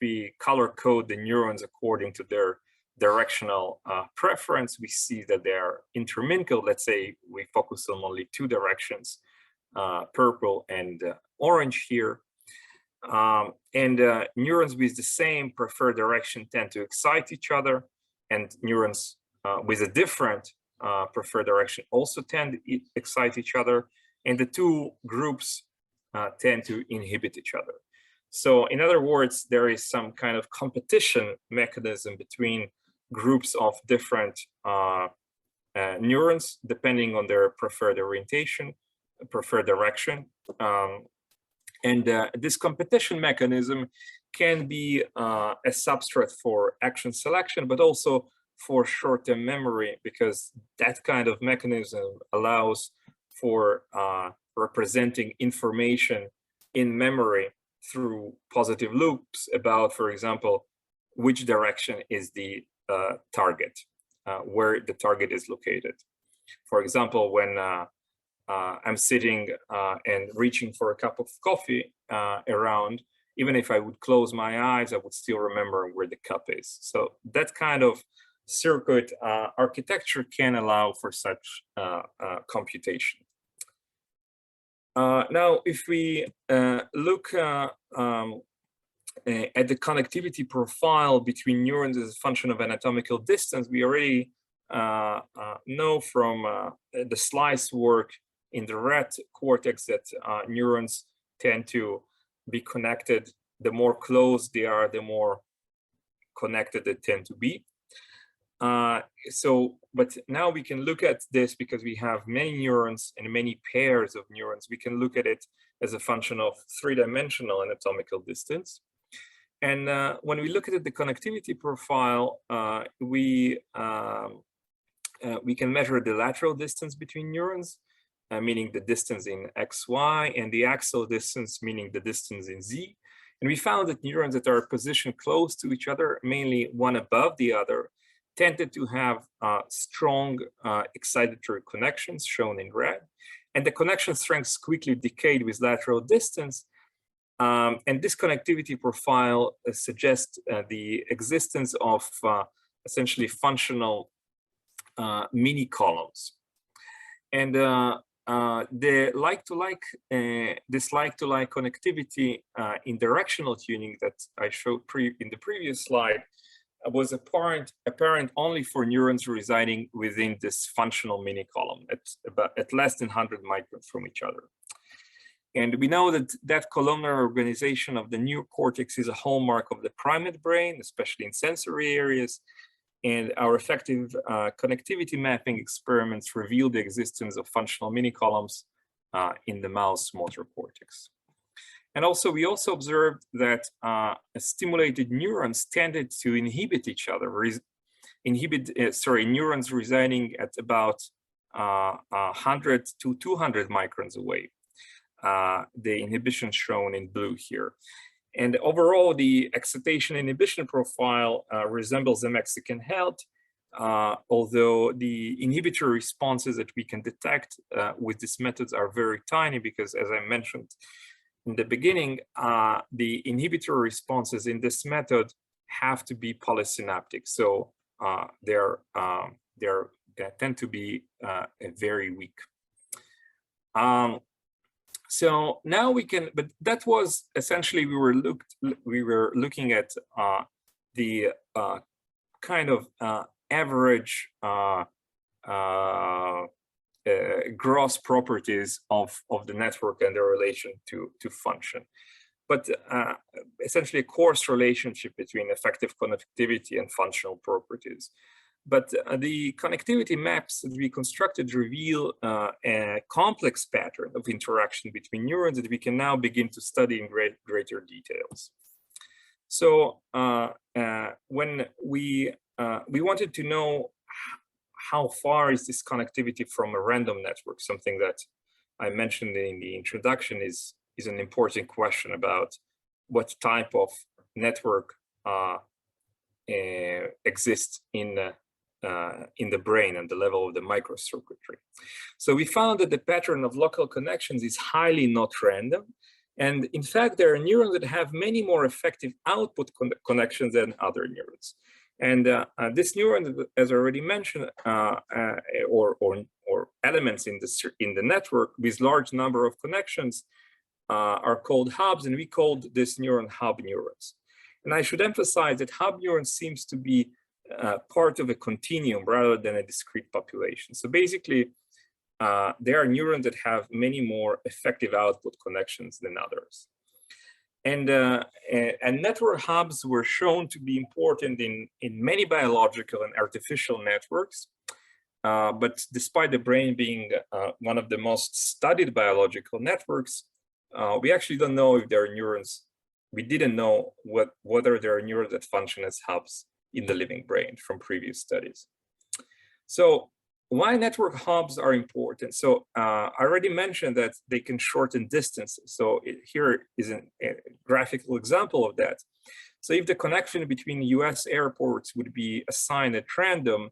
we color code the neurons according to their directional preference, we see that they are intermingled. Let's say we focus on only two directions, purple and orange here. Neurons with the same preferred direction tend to excite each other, and neurons with a different preferred direction also tend to excite each other, and the two groups tend to inhibit each other. So in other words, there is some kind of competition mechanism between groups of different neurons, depending on their preferred orientation, preferred direction. This competition mechanism can be a substrate for action selection, but also for short-term memory, because that kind of mechanism allows for representing information in memory through positive loops about, for example, which direction is the target, where the target is located. For example, when I'm sitting and reaching for a cup of coffee around, even if I would close my eyes, I would still remember where the cup is. So that kind of circuit architecture can allow for such computation. Now, if we look at the connectivity profile between neurons as a function of anatomical distance, we already know from the slice work in the rat cortex that neurons tend to be connected. The more close they are, the more connected they tend to be. But now we can look at this because we have many neurons and many pairs of neurons. We can look at it as a function of three-dimensional anatomical distance. And when we look at the connectivity profile, we can measure the lateral distance between neurons, meaning the distance in x, y, and the axial distance, meaning the distance in z. And we found that neurons that are positioned close to each other, mainly one above the other, tended to have strong excitatory connections shown in red. And the connection strengths quickly decayed with lateral distance. And this connectivity profile suggests the existence of essentially functional mini columns. And this like-to-like connectivity in directional tuning that I showed in the previous slide was apparent only for neurons residing within this functional mini column at less than 100 microns from each other. And we know that that columnar organization of the neocortex is a hallmark of the primate brain, especially in sensory areas. And our effective connectivity mapping experiments reveal the existence of functional mini-columns in the mouse motor cortex. And also, we also observed that stimulated neurons tended to inhibit each other, neurons residing at about 100 to 200 microns away. The inhibition shown in blue here. And overall, the excitation inhibition profile resembles the Mexican health, although the inhibitory responses that we can detect with these methods are very tiny, because as I mentioned in the beginning, the inhibitory responses in this method have to be polysynaptic. So they tend to be very weak. So now we can, but that was essentially, we were looking at the kind of average gross properties of the network and their relation to function. But essentially a coarse relationship between effective connectivity and functional properties. But the connectivity maps that we constructed reveal a complex pattern of interaction between neurons that we can now begin to study in greater details. So when we wanted to know how far is this connectivity from a random network, something that I mentioned in the introduction is an important question about what type of network exists in the brain and the level of the microcircuitry. So we found that the pattern of local connections is highly not random. And in fact, there are neurons that have many more effective output connections than other neurons. And this neuron, as I already mentioned, or elements in the network with large number of connections are called hubs, and we called this neuron hub neurons. And I should emphasize that hub neurons seems to be part of a continuum rather than a discrete population. So basically, there are neurons that have many more effective output connections than others. And network hubs were shown to be important in many biological and artificial networks. But despite the brain being one of the most studied biological networks, we actually don't know if there are neurons. We didn't know whether there are neurons that function as hubs in the living brain from previous studies. So why network hubs are important? So I already mentioned that they can shorten distances. So here is a graphical example of that. So if the connection between US airports would be assigned at random,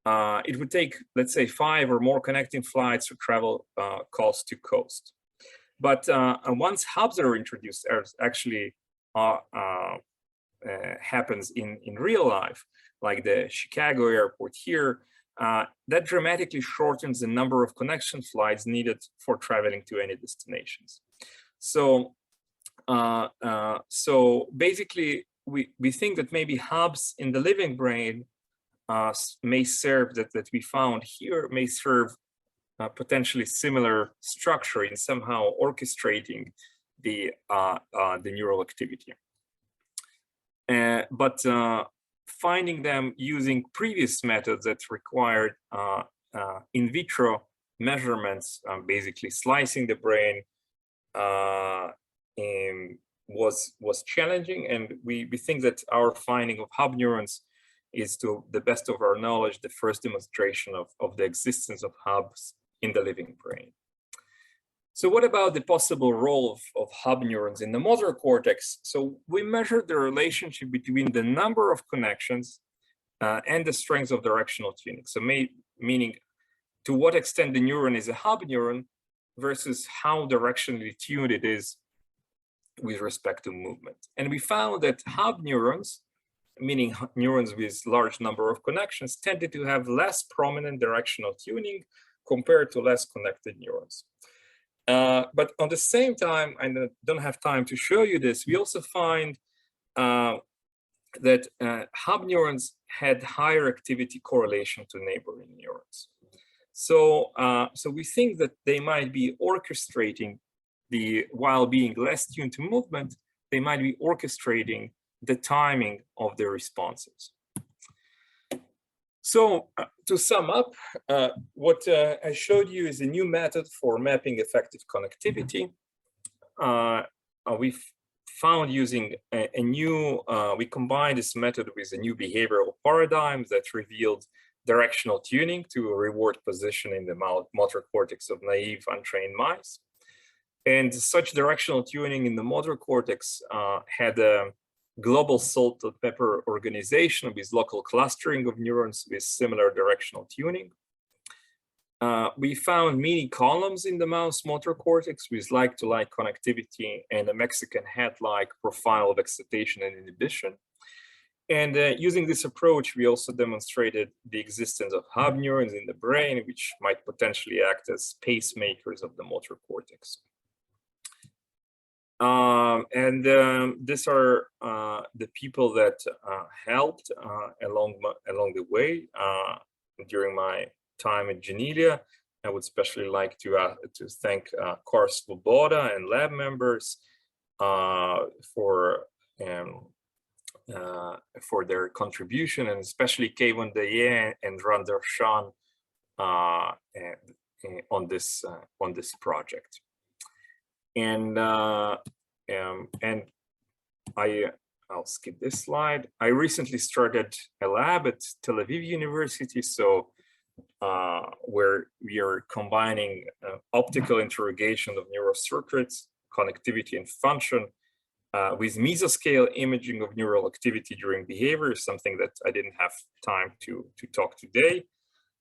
it would take, let's say, 5 or more connecting flights to travel coast to coast. But once hubs are introduced, as actually happens in real life, like the Chicago airport here, that dramatically shortens the number of connection flights needed for traveling to any destinations. So, so basically, we think that maybe hubs in the living brain may serve, that we found here, may serve potentially similar structure in somehow orchestrating the neural activity. But finding them using previous methods that required in vitro measurements, basically slicing the brain, was challenging. And we think that our finding of hub neurons is, to the best of our knowledge, the first demonstration of the existence of hubs in the living brain. So what about the possible role of hub neurons in the motor cortex? So we measured the relationship between the number of connections and the strength of directional tuning. So meaning to what extent the neuron is a hub neuron versus how directionally tuned it is with respect to movement. And we found that hub neurons, meaning neurons with large number of connections, tended to have less prominent directional tuning compared to less connected neurons. But on the same time, I don't have time to show you this, we also find that hub neurons had higher activity correlation to neighboring neurons. So, so we think that they might be orchestrating while being less tuned to movement, they might be orchestrating the timing of the responses. So to sum up, what I showed you is a new method for mapping effective connectivity. We've found using a new, we combined this method with a new behavioral paradigm that revealed directional tuning to reward position in the motor cortex of naive untrained mice. And such directional tuning in the motor cortex had a global salt and pepper organization with local clustering of neurons with similar directional tuning. We found mini columns in the mouse motor cortex with like-to-like connectivity and a Mexican hat-like profile of excitation and inhibition. And using this approach, we also demonstrated the existence of hub neurons in the brain, which might potentially act as pacemakers of the motor cortex. These are the people that helped along the way during my time at Janelia. I would especially like to thank Kar Svoboda and lab members for their contribution, and especially Kevin Daye and Ran Darshan on this project. And I'll skip this slide. I recently started a lab at Tel Aviv University, so where we are combining optical interrogation of neural circuits, connectivity and function with mesoscale imaging of neural activity during behavior, something that I didn't have time to talk today.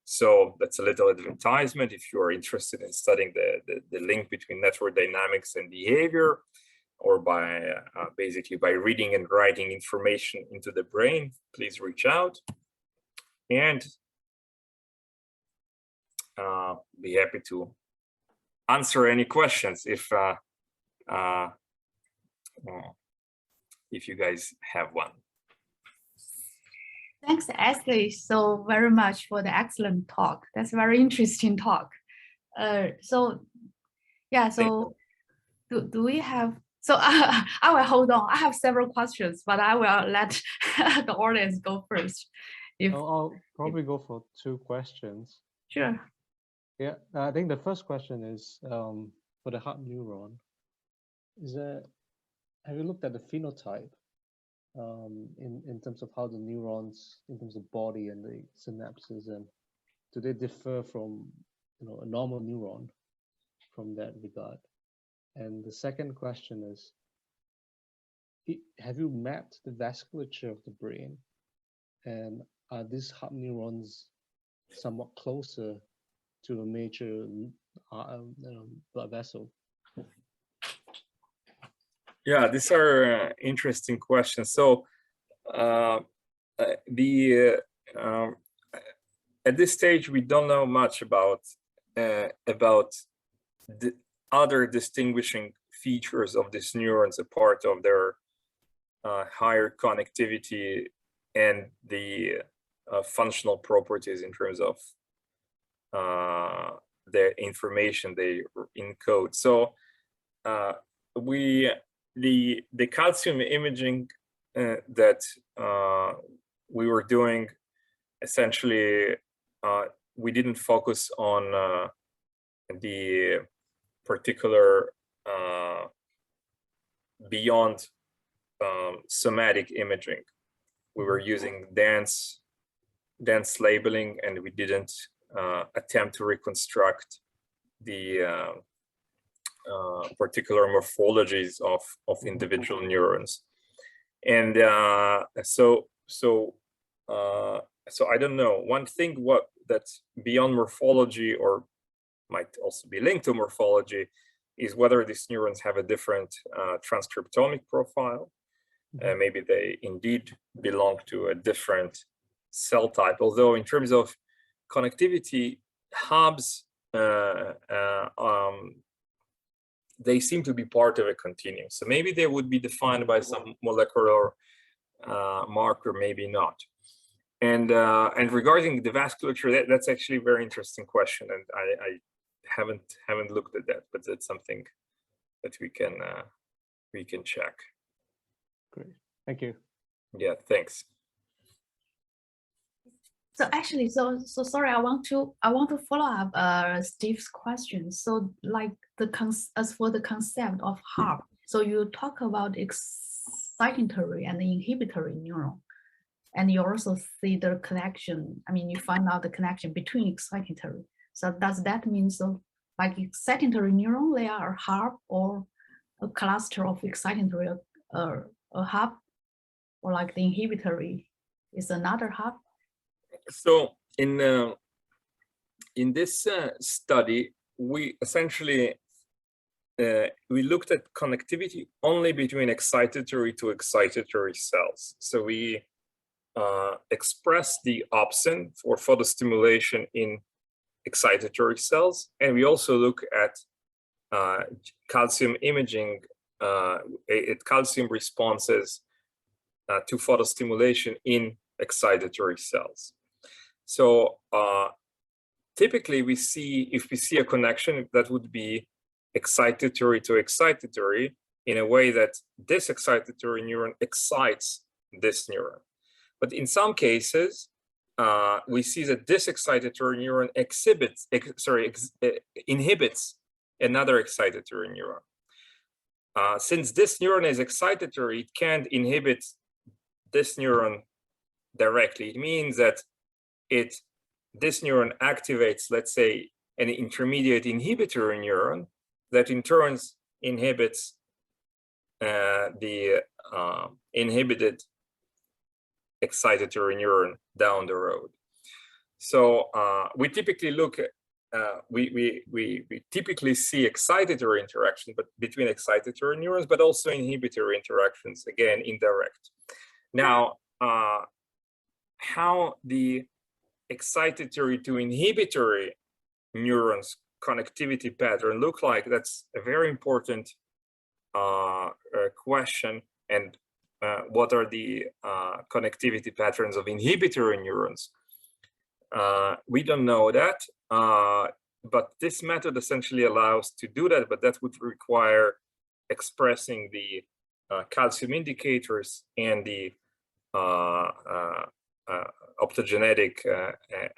So that's a little advertisement if you are interested in studying the link between network dynamics and behavior, or by basically by reading and writing information into the brain, please reach out. And be happy to answer any questions if you guys have one. Thanks, Ashley, so very much for the excellent talk. That's a very interesting talk. So do we have, so I will hold on. I have several questions, but I will let the audience go first. I'll probably go for 2 questions. Sure. Yeah, I think the first question is for the hub neuron. Have you looked at the phenotype in terms of how the neurons, in terms of body and the synapses, and do they differ from a normal neuron from that regard? And the second question is, have you mapped the vasculature of the brain, and are these hub neurons somewhat closer to a major blood vessel? Yeah, these are interesting questions. So at this stage, we don't know much about the other distinguishing features of these neurons, a part of their higher connectivity and the functional properties in terms of the information they encode. So the calcium imaging that we were doing, essentially, we didn't focus on the particular beyond somatic imaging. We were using dense labeling, and we didn't attempt to reconstruct the particular morphologies of individual neurons. And so I don't know. One thing that's beyond morphology, or might also be linked to morphology, is whether these neurons have a different transcriptomic profile. Maybe they indeed belong to a different cell type. Although in terms of connectivity, hubs, they seem to be part of a continuum. So maybe they would be defined by some molecular marker, maybe not. And regarding the vasculature, that's actually a very interesting question, and I haven't looked at that, but that's something that we can check. Great, thank you. Yeah, thanks. So actually, so sorry, I want to follow up Steve's question. So like as for the concept of HARP, so you talk about excitatory and inhibitory neuron, and you also see the connection. I mean, you find out the connection between excitatory. So does that mean so like excitatory neuron, they are a HARP or a cluster of excitatory, a hub, or like the inhibitory is another hub? So in this study, we essentially we looked at connectivity only between excitatory to excitatory cells. So we express the opsin for photostimulation in excitatory cells, and we also look at calcium imaging, calcium responses to photostimulation in excitatory cells. So typically we see, if we see a connection, that would be excitatory to excitatory in a way that this excitatory neuron excites this neuron. But in some cases, we see that this excitatory neuron inhibits another excitatory neuron. Since this neuron is excitatory, it can't inhibit this neuron directly. It means that this neuron activates, let's say, an intermediate inhibitory neuron that in turn inhibits the inhibited excitatory neuron down the road. So we typically look at we typically see excitatory interaction, but between excitatory neurons, but also inhibitory interactions, again indirect. Now, how the excitatory to inhibitory neurons connectivity pattern look like, that's a very important question. And what are the connectivity patterns of inhibitory neurons? We don't know that, but this method essentially allows to do that, but that would require expressing the calcium indicators and the optogenetic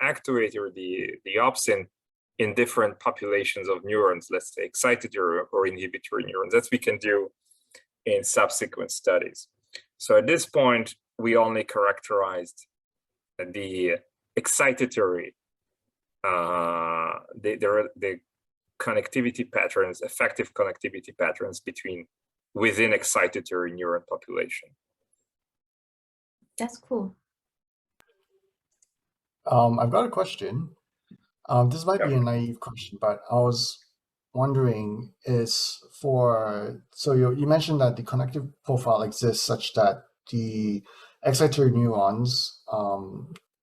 actuator, the opsin, in different populations of neurons, let's say excitatory or inhibitory neurons. That we can do in subsequent studies. So at this point, we only characterized the excitatory, the connectivity patterns, effective connectivity patterns within excitatory neuron population. That's cool. I've got a question. This might be a naive question, but I was wondering so you mentioned that the connective profile exists such that the excitatory neurons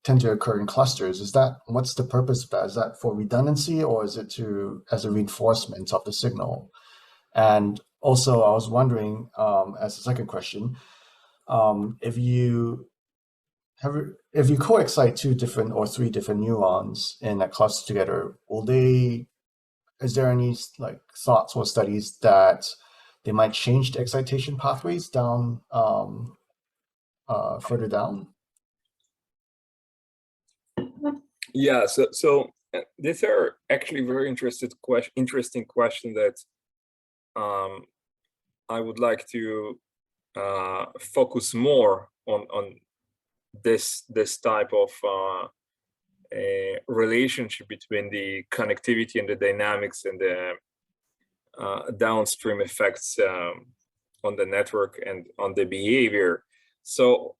tend to occur in clusters. What's the purpose of that? Is that for redundancy, or is it as a reinforcement of the signal? And also I was wondering, as a second question, if you co-excite 2 different or 3 different neurons in a cluster together, is there any thoughts or studies that they might change the excitation pathways down further down? Yeah, so these are actually very interesting question that I would like to focus more on this type of relationship between the connectivity and the dynamics and the downstream effects on the network and on the behavior. So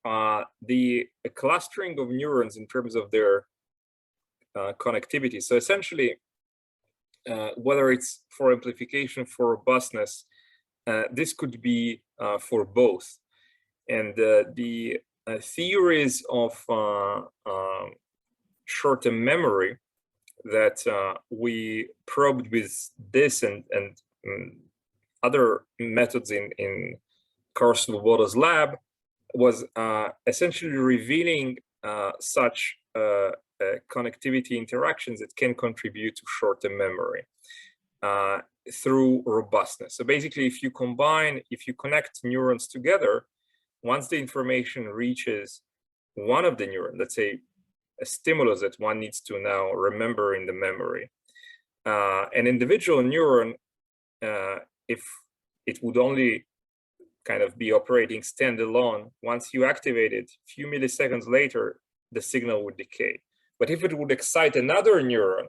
the clustering of neurons in terms of their connectivity. So essentially, whether it's for amplification, for robustness, this could be for both. And the theories of short-term memory that we probed with this and other methods in Carl Svoboda's lab was essentially revealing such connectivity interactions that can contribute to short-term memory. through robustness. So basically, if you connect neurons together, once the information reaches one of the neurons, let's say a stimulus that one needs to now remember in the memory, an individual neuron, if it would only kind of be operating standalone, once you activate it, a few milliseconds later, the signal would decay. But if it would excite another neuron,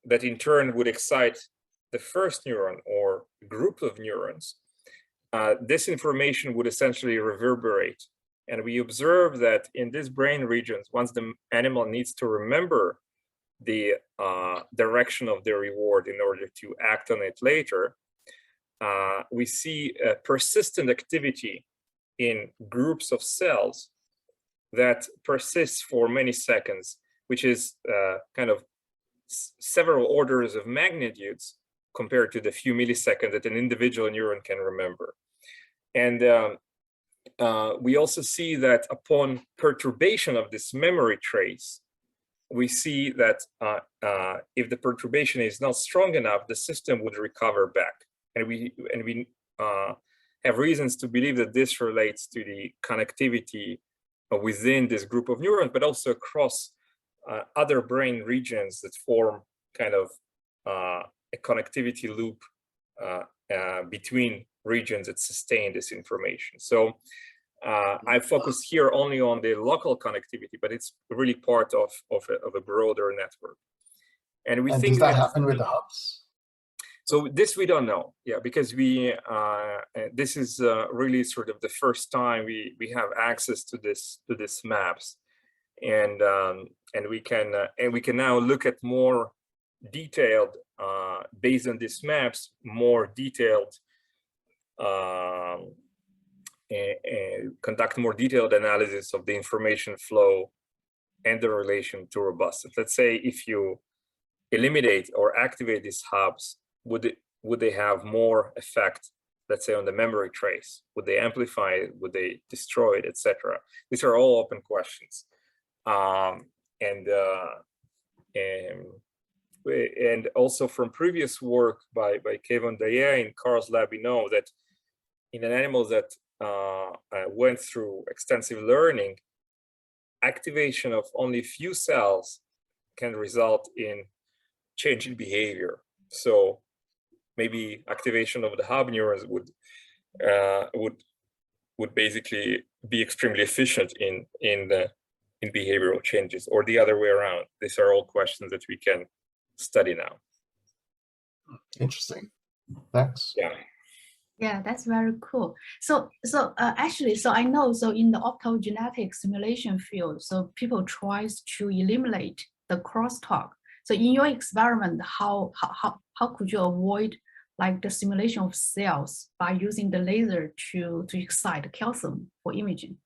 that in turn would excite the first neuron or group of neurons, this information would essentially reverberate. And we observe that in these brain regions, once the animal needs to remember the direction of the reward in order to act on it later, we see a persistent activity in groups of cells that persists for many seconds, which is kind of several orders of magnitudes compared to the few milliseconds that an individual neuron can remember. And we also see that upon perturbation of this memory trace, we see that if the perturbation is not strong enough, the system would recover back. And we have reasons to believe that this relates to the connectivity within this group of neurons, but also across other brain regions that form kind of a connectivity loop between regions that sustain this information. So I focus here only on the local connectivity, but it's really part of a broader network. And think does that happen with the hubs? So this we don't know, yeah, because this is really sort of the first time we have access to this maps, and we can now look at more detailed based on these maps, more detailed conduct more detailed analysis of the information flow and the relation to robustness. Let's say if you eliminate or activate these hubs, would they have more effect, let's say, on the memory trace? Would they amplify it? Would they destroy it, etc.? These are all open questions. And also from previous work by Kevin Daye in Carl's lab, we know that in an animal that went through extensive learning, activation of only few cells can result in change in behavior. So maybe activation of the hub neurons would basically be extremely efficient in behavioral changes, or the other way around. These are all questions that we can study now. Interesting. Thanks. Yeah. Yeah, that's very cool. So actually, so I know, so in the optogenetic simulation field, so people tries to eliminate the crosstalk. So in your experiment, how could you avoid like the simulation of cells by using the laser to excite calcium for imaging?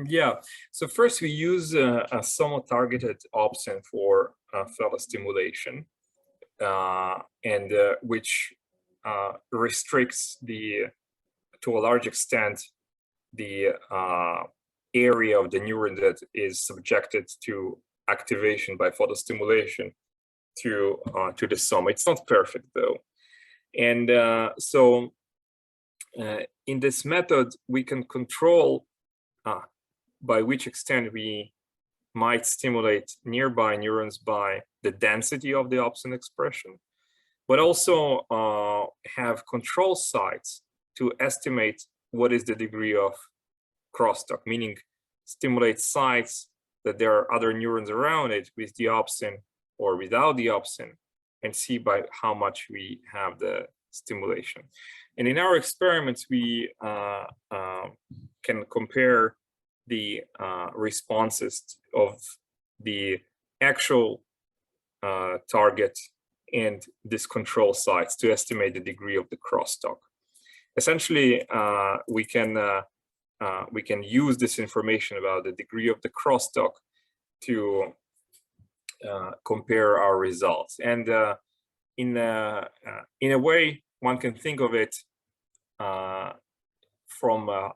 Yeah, so first we use a somewhat targeted opsin for photostimulation, and which restricts to a large extent the area of the neuron that is subjected to activation by photostimulation to the soma. It's not perfect though, and so in this method we can control by which extent we might stimulate nearby neurons by the density of the opsin expression, but also have control sites to estimate what is the degree of crosstalk, meaning stimulate sites that there are other neurons around it with the opsin or without the opsin, and see by how much we have the stimulation. And in our experiments, we can compare the responses of the actual target and this control sites to estimate the degree of the crosstalk. Essentially, we can use this information about the degree of the crosstalk to compare our results. And in a way, one can think of it from a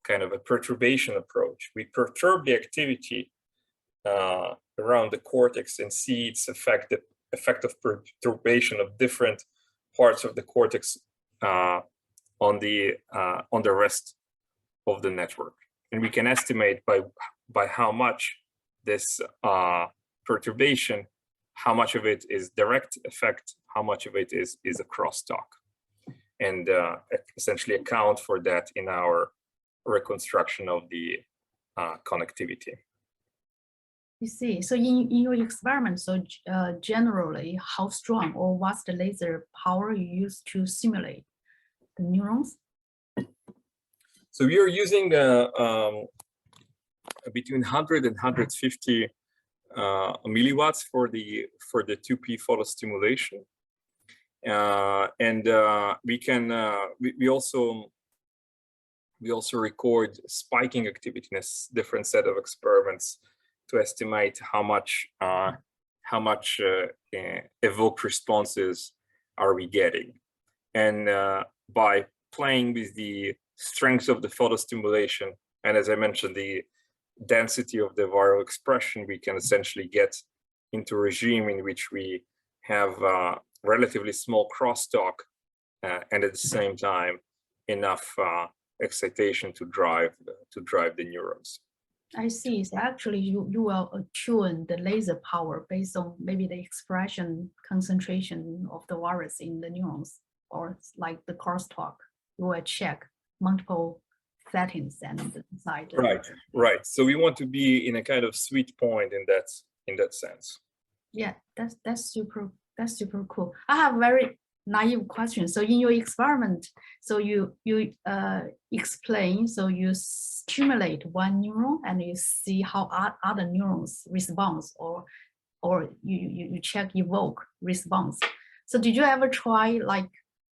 kind of a perturbation approach. We perturb the activity around the cortex and see its effect effect of perturbation of different parts of the cortex on the rest of the network, and we can estimate by how much this perturbation, how much of it is direct effect, how much of it is a crosstalk, and essentially account for that in our reconstruction of the connectivity. You see, so in your experiment, so generally, how strong or what's the laser power you use to simulate the neurons? So we are using between 100 and 150 milliwatts for the 2P photostimulation, and we also record spiking activity in a different set of experiments to estimate how much evoked responses are we getting, and by playing with the strength of the photostimulation, and as I mentioned, the density of the viral expression, we can essentially get into a regime in which we have relatively small crosstalk and at the same time enough excitation to drive the neurons. I see. So actually, you will attune the laser power based on maybe the expression concentration of the virus in the neurons, or like the crosstalk. You will check multiple settings and decide. Right. So we want to be in a kind of sweet point in that sense. Yeah, that's super cool. I have a very naive question. So in your experiment, so you explain, so you stimulate one neuron and you see how other neurons respond, or you check evoke response. So did you ever try like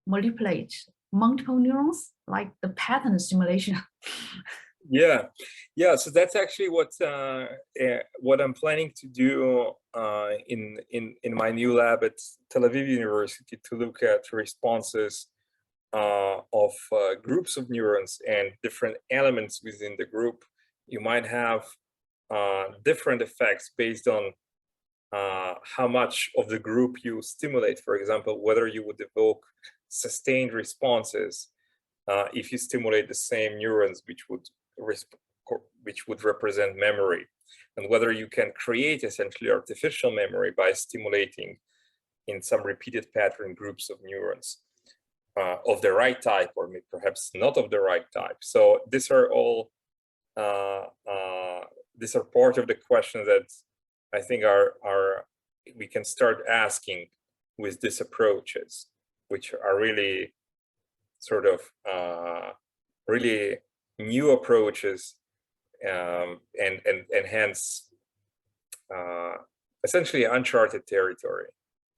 manipulate multiple neurons, like the pattern simulation? Yeah. So that's actually what I'm planning to do in my new lab at Tel Aviv University, to look at responses of groups of neurons and different elements within the group. You might have different effects based on how much of the group you stimulate. For example, whether you would evoke sustained responses if you stimulate the same neurons which would represent memory, and whether you can create essentially artificial memory by stimulating in some repeated pattern groups of neurons of the right type, or perhaps not of the right type. So these are all these are part of the questions that I think we can start asking with these approaches, which are really sort of really new approaches, and hence essentially uncharted territory.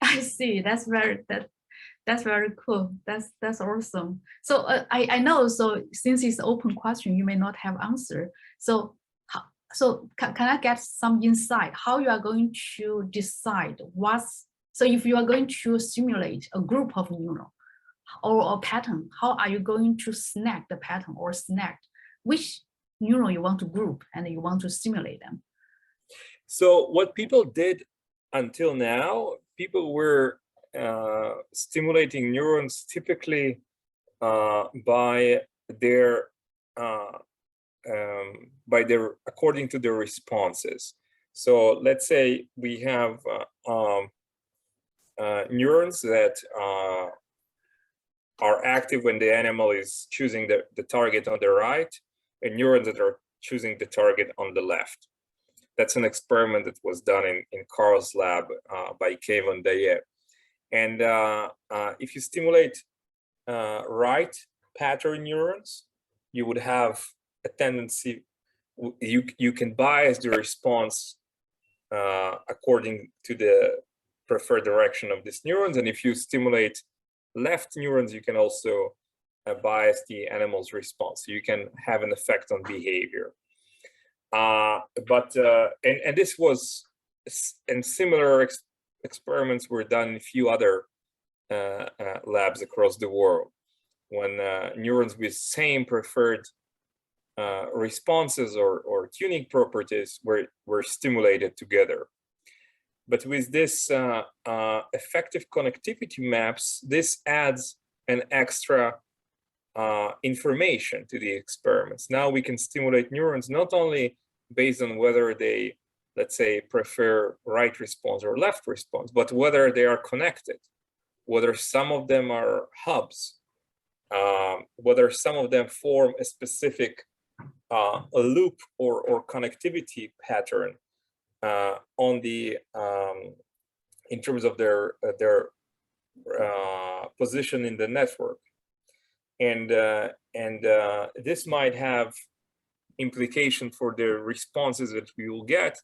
I see. That's very cool. That's awesome. So I know. So since it's an open question, you may not have answer. So can I get some insight how you are going to decide so if you are going to simulate a group of neuron or a pattern, how are you going to select the pattern or select which neuron you want to group and you want to simulate them? So what people did until now, people were stimulating neurons typically by their according to their responses. So let's say we have neurons that are active when the animal is choosing the target on the right, and neurons that are choosing the target on the left. That's an experiment that was done in Carl's lab by Kevin Daye. And if you stimulate right pattern neurons, you would have a tendency, you can bias the response according to the preferred direction of these neurons. And if you stimulate left neurons, you can also bias the animal's response. So you can have an effect on behavior. And this was, and similar experiments were done in a few other labs across the world, when neurons with same preferred responses or tuning properties were stimulated together. But with this effective connectivity maps, this adds an extra information to the experiments. Now we can stimulate neurons not only based on whether they, let's say, prefer right response or left response, but whether they are connected, whether some of them are hubs, whether some of them form a specific a loop or connectivity pattern on the in terms of their position in the network, and this might have implication for the responses that we will get,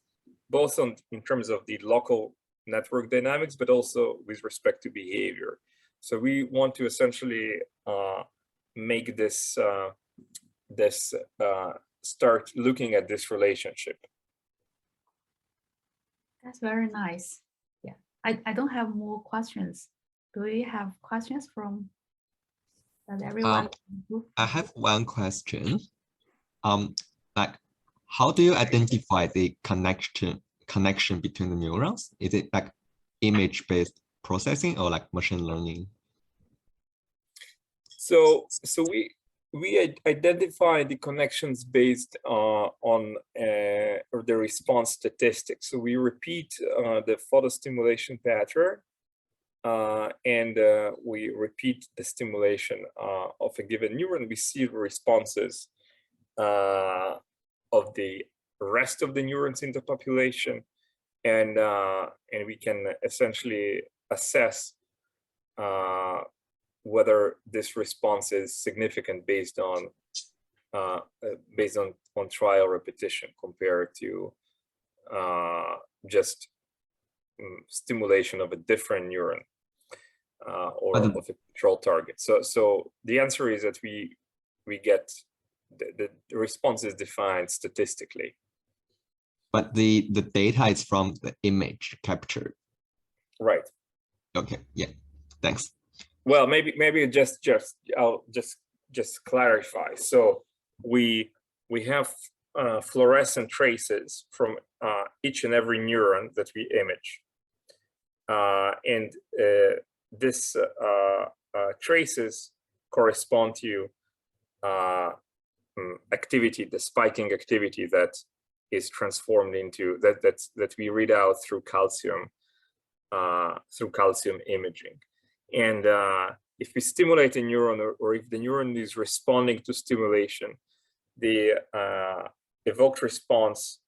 both in terms of the local network dynamics, but also with respect to behavior. So we want to essentially make this start looking at this relationship. That's very nice. Yeah, I don't have more questions. Do we have questions from everyone? I have one question. Like, how do you identify the connection between the neurons? Is it like image-based processing or like machine learning? So we identify the connections based on the response statistics. So we repeat the photostimulation pattern, and we repeat the stimulation of a given neuron. We see responses of the rest of the neurons in the population, and we can essentially assess whether this response is significant based on trial repetition compared to just stimulation of a different neuron or of a control target. So the answer is that we get the response is defined statistically. But the data is from the image captured. Right. Okay. Yeah. Thanks. Well, maybe I'll just clarify. So we have fluorescent traces from each and every neuron that we image, and this traces correspond to activity, the spiking activity that is transformed into that we read out through calcium imaging. And if we stimulate a neuron, or if the neuron is responding to stimulation, the evoked response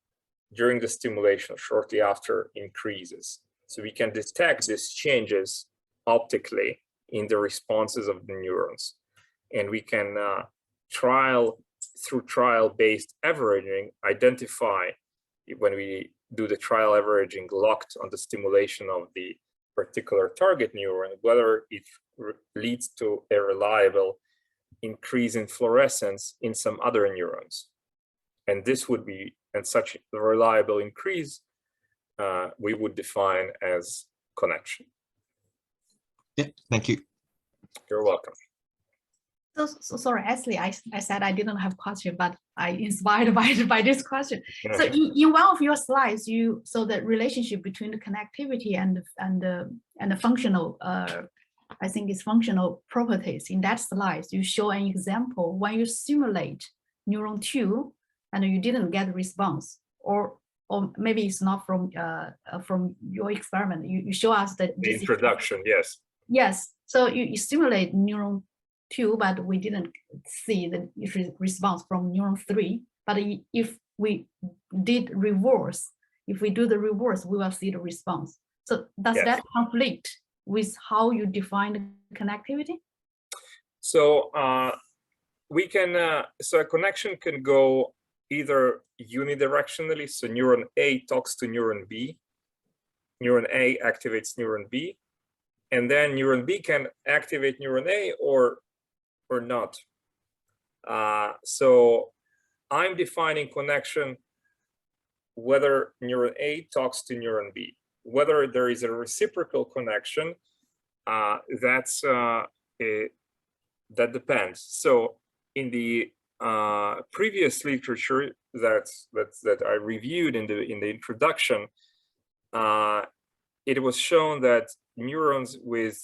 during the stimulation shortly after increases. So we can detect these changes optically in the responses of the neurons. And we can through trial-based averaging, identify, when we do the trial averaging locked on the stimulation of the particular target neuron, whether it leads to a reliable increase in fluorescence in some other neurons. And this would be, and such a reliable increase, we would define as connection. Yeah, thank you. You're welcome. So sorry, Ashley, I said I didn't have question, but I inspired by this question. Yeah. So in one of your slides, so the relationship between the connectivity and the functional, I think it's functional properties. In that slide, you show an example when you simulate neuron 2 and you didn't get a response, or maybe it's not from your experiment. You show us that The introduction, yes. Yes. So you stimulate neuron 2, but we didn't see the response from neuron 3. But if we did reverse, if we do the reverse, we will see the response. So does Yes. that conflict with how you define the connectivity? So we can, so a connection can go either unidirectionally. So neuron A talks to neuron B. Neuron A activates neuron B. And then neuron B can activate neuron A or not. So I'm defining connection whether neuron A talks to neuron B. Whether there is a reciprocal connection, that depends. So in the previous literature that I reviewed in the introduction, it was shown that neurons with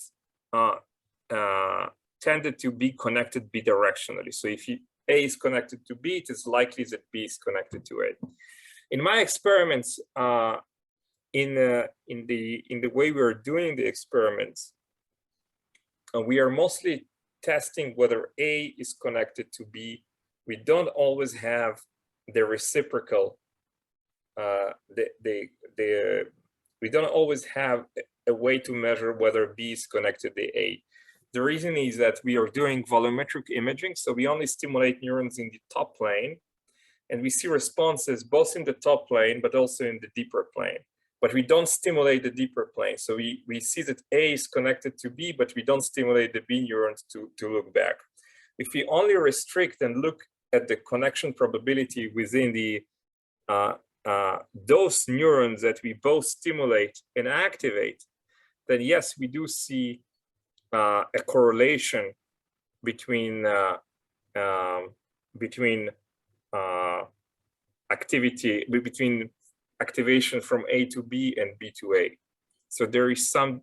tended to be connected bidirectionally. So if A is connected to B, it is likely that B is connected to A. In my experiments, in the way we are doing the experiments, we are mostly testing whether A is connected to B. We don't always have the reciprocal. We don't always have a way to measure whether B is connected to A. The reason is that we are doing volumetric imaging, so we only stimulate neurons in the top plane, and we see responses both in the top plane, but also in the deeper plane. But we don't stimulate the deeper plane. So we see that A is connected to B, but we don't stimulate the B neurons to look back. If we only restrict and look at the connection probability within the those neurons that we both stimulate and activate, then yes, we do see a correlation between activation from A to B and B to A. So there is some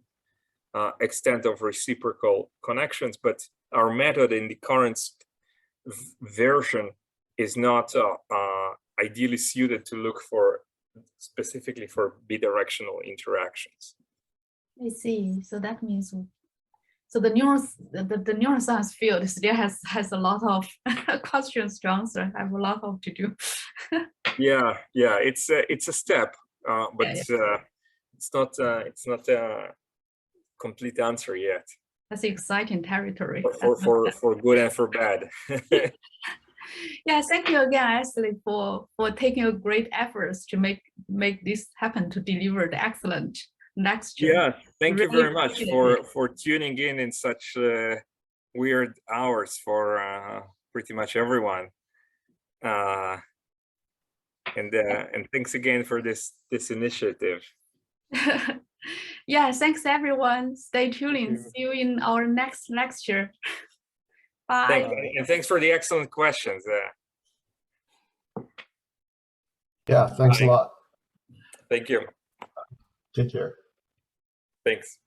extent of reciprocal connections, but our method in the current version is not ideally suited to look for specifically for bidirectional interactions. I see. So that means, so the neuroscience field still has a lot of questions to answer. I have a lot of to do. Yeah, it's a step, but it's not a complete answer yet. That's exciting territory. For good and for bad. Yeah, thank you again, Ashley, for taking a great efforts to make this happen, to deliver the excellent lecture. Yeah, thank you Really very much for tuning in such weird hours for pretty much everyone. And thanks again for this initiative. Yeah, thanks everyone. Stay tuned. See you in our next lecture. Bye. And thanks for the excellent questions. Yeah, thanks a lot. Thank you. Take care. Thanks.